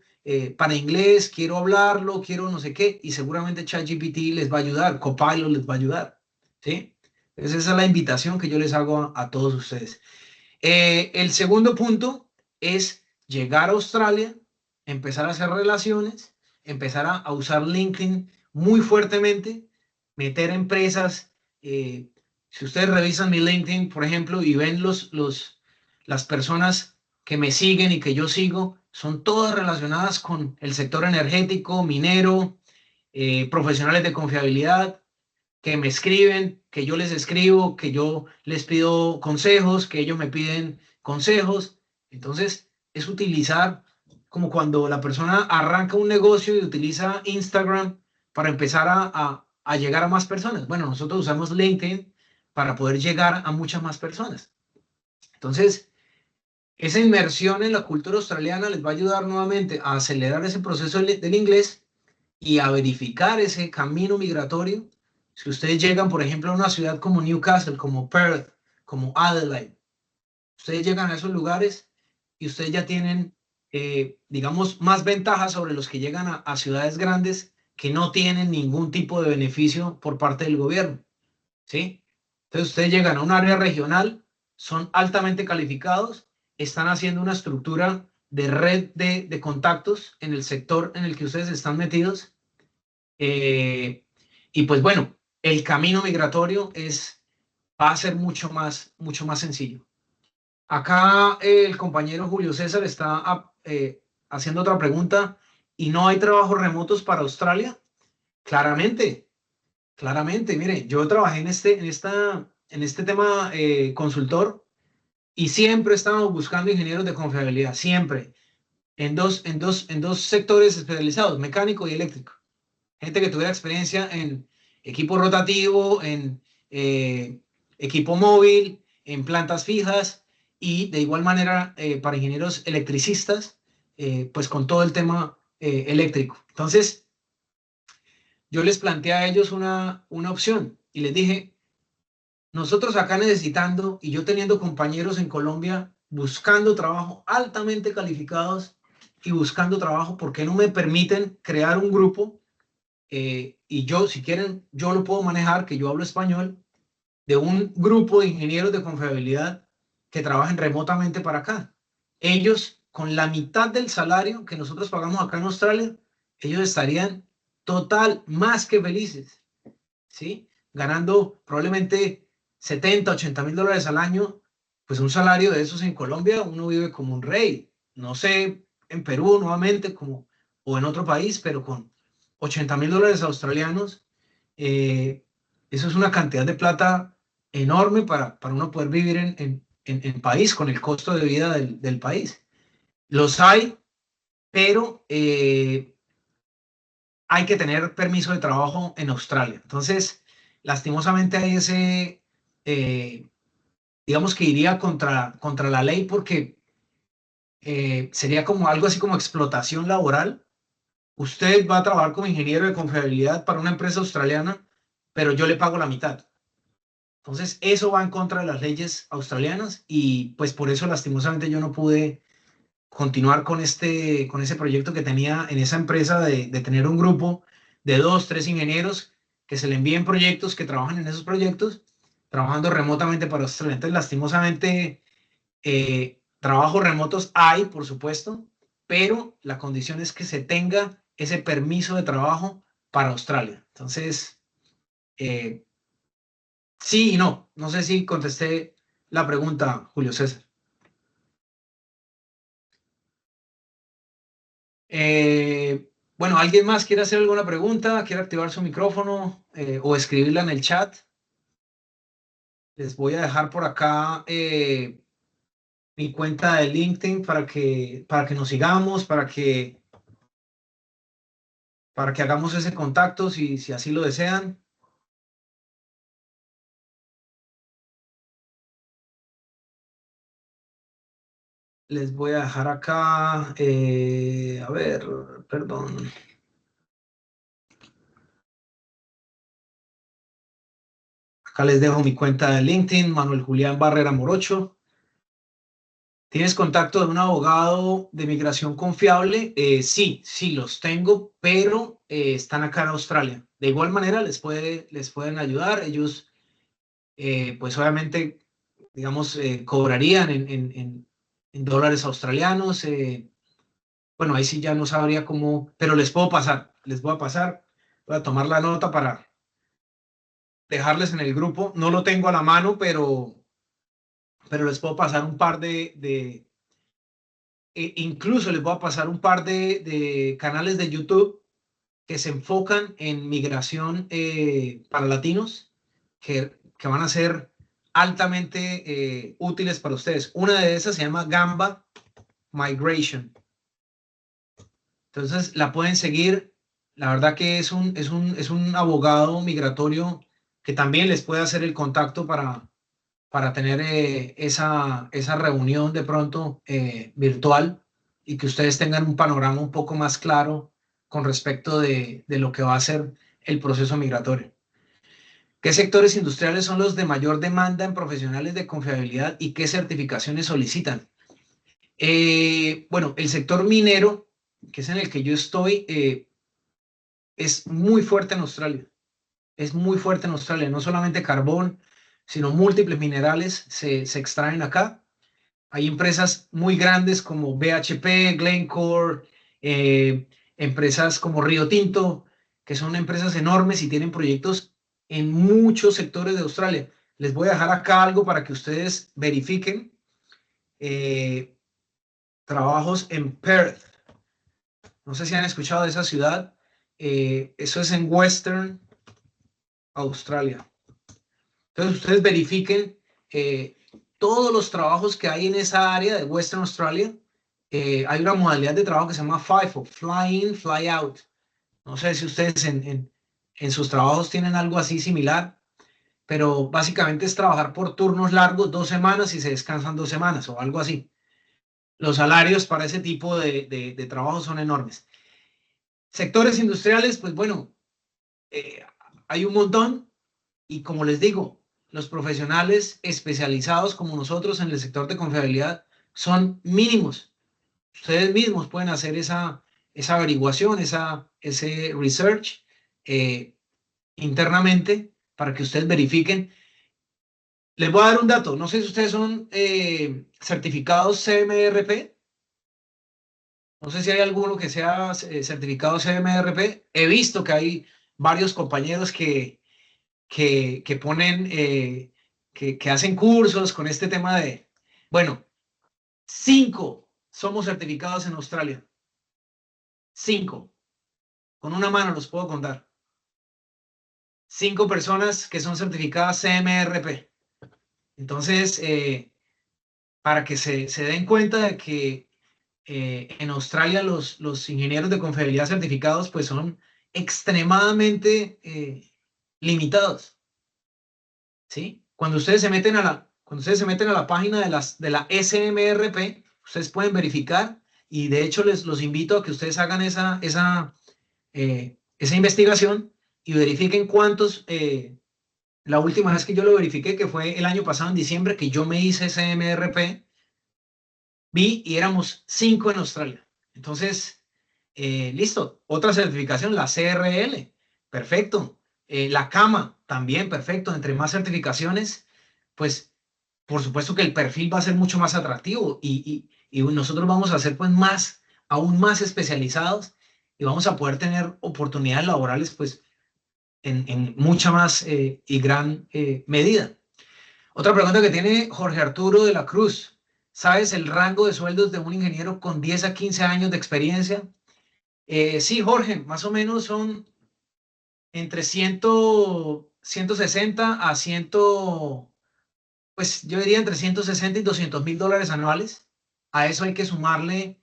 para inglés, quiero hablarlo, quiero no sé qué, y seguramente ChatGPT les va a ayudar, Copilot les va a ayudar, ¿sí? Entonces esa es la invitación que yo les hago a todos ustedes. El segundo punto es llegar a Australia, empezar a hacer relaciones, empezar a usar LinkedIn muy fuertemente, meter empresas. Si ustedes revisan mi LinkedIn, por ejemplo, y ven las personas que me siguen y que yo sigo, son todas relacionadas con el sector energético, minero, profesionales de confiabilidad, que me escriben, que yo les escribo, que yo les pido consejos, que ellos me piden consejos. Entonces, es utilizar como cuando la persona arranca un negocio y utiliza Instagram para empezar a llegar a más personas. Bueno, nosotros usamos LinkedIn para poder llegar a muchas más personas. Entonces, esa inmersión en la cultura australiana les va a ayudar nuevamente a acelerar ese proceso del inglés y a verificar ese camino migratorio. Si ustedes llegan, por ejemplo, a una ciudad como Newcastle, como Perth, como Adelaide, ustedes llegan a esos lugares y ustedes ya tienen, digamos, más ventajas sobre los que llegan a ciudades grandes que no tienen ningún tipo de beneficio por parte del gobierno, ¿sí? Entonces ustedes llegan a un área regional, son altamente calificados, están haciendo una estructura de red de contactos en el sector en el que ustedes están metidos. Y pues bueno, el camino migratorio va a ser mucho más sencillo. Acá el compañero Julio César está haciendo otra pregunta. ¿Y no hay trabajos remotos para Australia? Claramente, claramente. Mire, yo trabajé en este tema consultor y siempre estábamos buscando ingenieros de confiabilidad, siempre, en dos sectores especializados, mecánico y eléctrico. Gente que tuviera experiencia en equipo rotativo, en equipo móvil, en plantas fijas y de igual manera para ingenieros electricistas, pues con todo el tema eléctrico. Entonces, yo les planteé a ellos una opción y les dije, nosotros acá necesitando, y yo teniendo compañeros en Colombia buscando trabajo, altamente calificados y buscando trabajo, porque no me permiten crear un grupo? Y yo, si quieren, yo lo puedo manejar, que yo hablo español, de un grupo de ingenieros de confiabilidad que trabajen remotamente para acá. Ellos, con la mitad del salario que nosotros pagamos acá en Australia, ellos estarían total más que felices, ¿sí? Ganando probablemente 70, 80 mil dólares al año. Pues un salario de esos en Colombia, uno vive como un rey. No sé, en Perú nuevamente, como, o en otro país, pero con 80 mil dólares australianos, eso es una cantidad de plata enorme para uno poder vivir en país con el costo de vida del país. Los hay, pero hay que tener permiso de trabajo en Australia. Entonces, lastimosamente hay ese, digamos que iría contra la ley, porque sería como algo así como explotación laboral. Usted va a trabajar como ingeniero de confiabilidad para una empresa australiana, pero yo le pago la mitad. Entonces, eso va en contra de las leyes australianas, y pues por eso lastimosamente yo no pude continuar con ese proyecto que tenía en esa empresa de tener un grupo de 2, 3 ingenieros que se le envíen proyectos, que trabajan en esos proyectos, trabajando remotamente para Australia. Entonces, lastimosamente, trabajos remotos hay, por supuesto, pero la condición es que se tenga ese permiso de trabajo para Australia. Entonces, sí y no. No sé si contesté la pregunta, Julio César. Bueno, ¿alguien más quiere hacer alguna pregunta? ¿Quiere activar su micrófono o escribirla en el chat? Les voy a dejar por acá mi cuenta de LinkedIn para que nos sigamos, para que hagamos ese contacto si así lo desean. Les voy a dejar acá, a ver, perdón. Acá les dejo mi cuenta de LinkedIn, Manuel Julián Barrera Morocho. ¿Tienes contacto de un abogado de migración confiable? Sí, sí, los tengo, pero están acá en Australia. De igual manera, les pueden ayudar. Ellos, pues obviamente, digamos, cobrarían en dólares australianos. Bueno, ahí sí ya no sabría cómo, pero les puedo pasar, les voy a pasar. Voy a tomar la nota para dejarles en el grupo. No lo tengo a la mano, pero les puedo pasar un par incluso les voy a pasar un par de canales de YouTube que se enfocan en migración para latinos, que van a ser altamente útiles para ustedes. Una de esas se llama Gamba Migration. Entonces la pueden seguir. La verdad que es un abogado migratorio que también les puede hacer el contacto para tener esa reunión de pronto virtual, y que ustedes tengan un panorama un poco más claro con respecto de lo que va a ser el proceso migratorio. ¿Qué sectores industriales son los de mayor demanda en profesionales de confiabilidad y qué certificaciones solicitan? Bueno, el sector minero, que es en el que yo estoy, es muy fuerte en Australia. Es muy fuerte en Australia. No solamente carbón, sino múltiples minerales se extraen acá. Hay empresas muy grandes como BHP, Glencore, empresas como Río Tinto, que son empresas enormes y tienen proyectos en muchos sectores de Australia. Les voy a dejar acá algo para que ustedes verifiquen. Trabajos en Perth. No sé si han escuchado de esa ciudad. Eso es en Western Australia. Entonces ustedes verifiquen todos los trabajos que hay en esa área de Western Australia. Hay una modalidad de trabajo que se llama FIFO, Fly In, Fly Out. No sé si ustedes en sus trabajos tienen algo así similar, pero básicamente es trabajar por turnos largos, 2 semanas, y se descansan 2 semanas o algo así. Los salarios para ese tipo de trabajo son enormes. Sectores industriales, pues bueno, hay un montón, y como les digo, los profesionales especializados como nosotros en el sector de confiabilidad son mínimos. Ustedes mismos pueden hacer esa averiguación, ese research internamente para que ustedes verifiquen. Les voy a dar un dato. No sé si ustedes son certificados CMRP. No sé si hay alguno que sea certificado CMRP. He visto que hay varios compañeros que ponen, que hacen cursos con este tema de, bueno, 5 somos certificados en Australia. 5. Con una mano los puedo contar. 5 personas que son certificadas CMRP. Entonces, para que se den cuenta de que en Australia los ingenieros de confiabilidad certificados pues son extremadamente limitados. ¿Sí? Cuando ustedes se meten a la página de la SMRP, ustedes pueden verificar y de hecho los invito a que ustedes hagan esa investigación y verifiquen cuántos, la última vez que yo lo verifiqué, que fue el año pasado en diciembre, que yo me hice SMRP, vi y éramos 5 en Australia. Entonces, listo. Otra certificación, la CRL, perfecto. La CAMA, también perfecto. Entre más certificaciones, pues, por supuesto que el perfil va a ser mucho más atractivo y nosotros vamos a ser pues aún más especializados y vamos a poder tener oportunidades laborales pues en mucha más y gran medida. Otra pregunta que tiene Jorge Arturo de la Cruz. ¿Sabes el rango de sueldos de un ingeniero con 10 a 15 años de experiencia? Sí, Jorge, más o menos son entre 160 a 100, pues yo diría entre 160 y $200,000 anuales. A eso hay que sumarle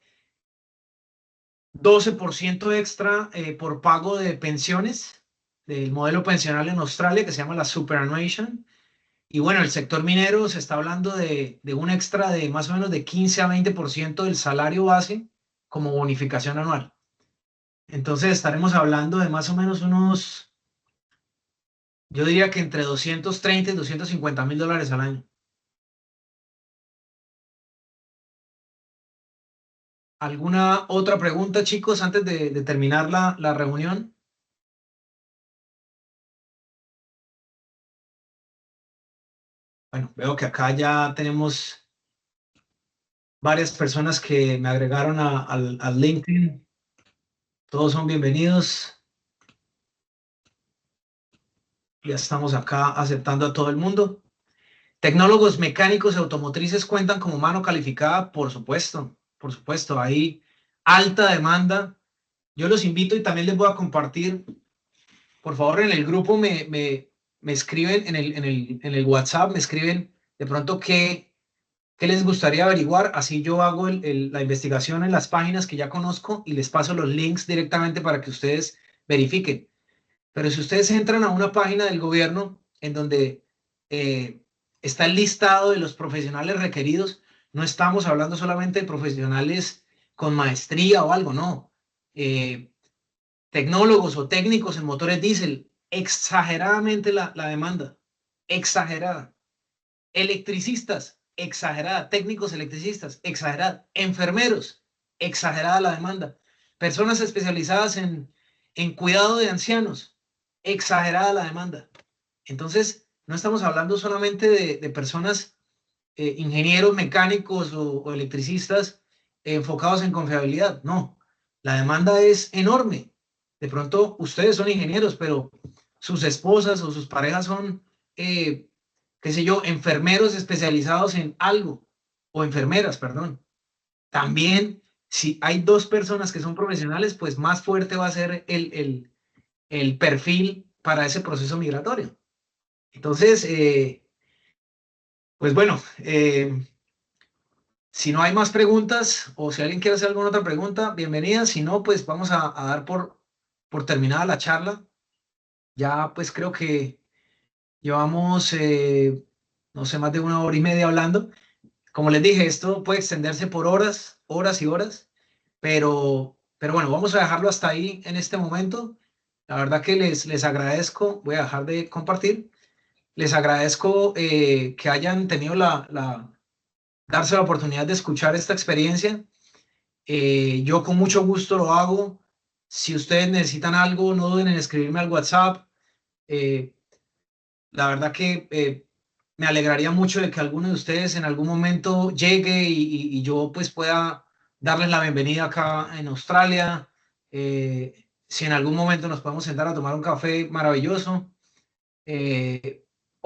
12% extra por pago de pensiones del modelo pensional en Australia que se llama la superannuation. Y bueno, el sector minero se está hablando de un extra de más o menos de 15 a 20% del salario base como bonificación anual. Entonces estaremos hablando de más o menos unos, yo diría que entre 230 y $250,000 al año. ¿Alguna otra pregunta, chicos, antes de terminar la reunión? Bueno, veo que acá ya tenemos varias personas que me agregaron al LinkedIn. Todos son bienvenidos. Ya estamos acá aceptando a todo el mundo. Tecnólogos mecánicos y automotrices cuentan como mano calificada, por supuesto, hay alta demanda. Yo los invito y también les voy a compartir, por favor, en el grupo me escriben, en el WhatsApp me escriben de pronto qué les gustaría averiguar, así yo hago la investigación en las páginas que ya conozco y les paso los links directamente para que ustedes verifiquen. Pero si ustedes entran a una página del gobierno en donde está el listado de los profesionales requeridos, no estamos hablando solamente de profesionales con maestría o algo, no. Tecnólogos o técnicos en motores diésel, exageradamente la demanda, exagerada. Electricistas, exagerada. Técnicos electricistas, exagerada. Enfermeros, exagerada la demanda. Personas especializadas en cuidado de ancianos, exagerada la demanda. Entonces, no estamos hablando solamente de personas, ingenieros mecánicos o electricistas enfocados en confiabilidad. No, la demanda es enorme. De pronto, ustedes son ingenieros, pero sus esposas o sus parejas son, qué sé yo, enfermeros especializados en algo, o enfermeras, perdón. También, si hay 2 personas que son profesionales, pues más fuerte va a ser el perfil para ese proceso migratorio. Entonces, pues bueno, si no hay más preguntas o si alguien quiere hacer alguna otra pregunta, bienvenida. Si no, pues vamos a dar por terminada la charla. Ya pues creo que llevamos, no sé, más de 1 hora y media hablando. Como les dije, esto puede extenderse por horas, horas y horas, pero bueno, vamos a dejarlo hasta ahí en este momento. La verdad que les agradezco. Voy a dejar de compartir les agradezco que hayan tenido darse la oportunidad de escuchar esta experiencia. Yo con mucho gusto lo hago. Si ustedes necesitan algo, no duden en escribirme al WhatsApp. La verdad que me alegraría mucho de que alguno de ustedes en algún momento llegue y yo pues pueda darles la bienvenida acá en Australia. Si en algún momento nos podemos sentar a tomar un café, maravilloso.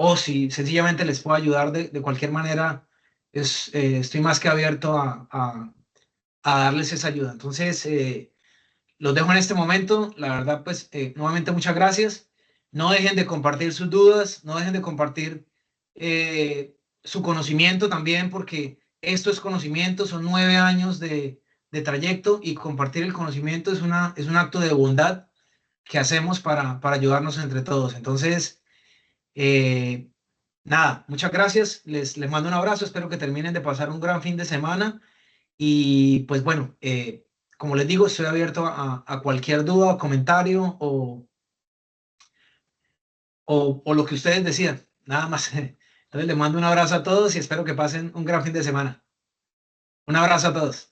O si sencillamente les puedo ayudar de cualquier manera, estoy más que abierto a darles esa ayuda. Entonces, los dejo en este momento. La verdad, pues, nuevamente muchas gracias. No dejen de compartir sus dudas, no dejen de compartir su conocimiento también, porque esto es conocimiento, son 9 años de trayecto y compartir el conocimiento es un acto de bondad que hacemos para ayudarnos entre todos. Entonces, nada, muchas gracias. Les mando un abrazo. Espero que terminen de pasar un gran fin de semana. Y pues bueno, como les digo, estoy abierto a cualquier duda, comentario o lo que ustedes decidan. Nada más. Entonces les mando un abrazo a todos y espero que pasen un gran fin de semana. Un abrazo a todos.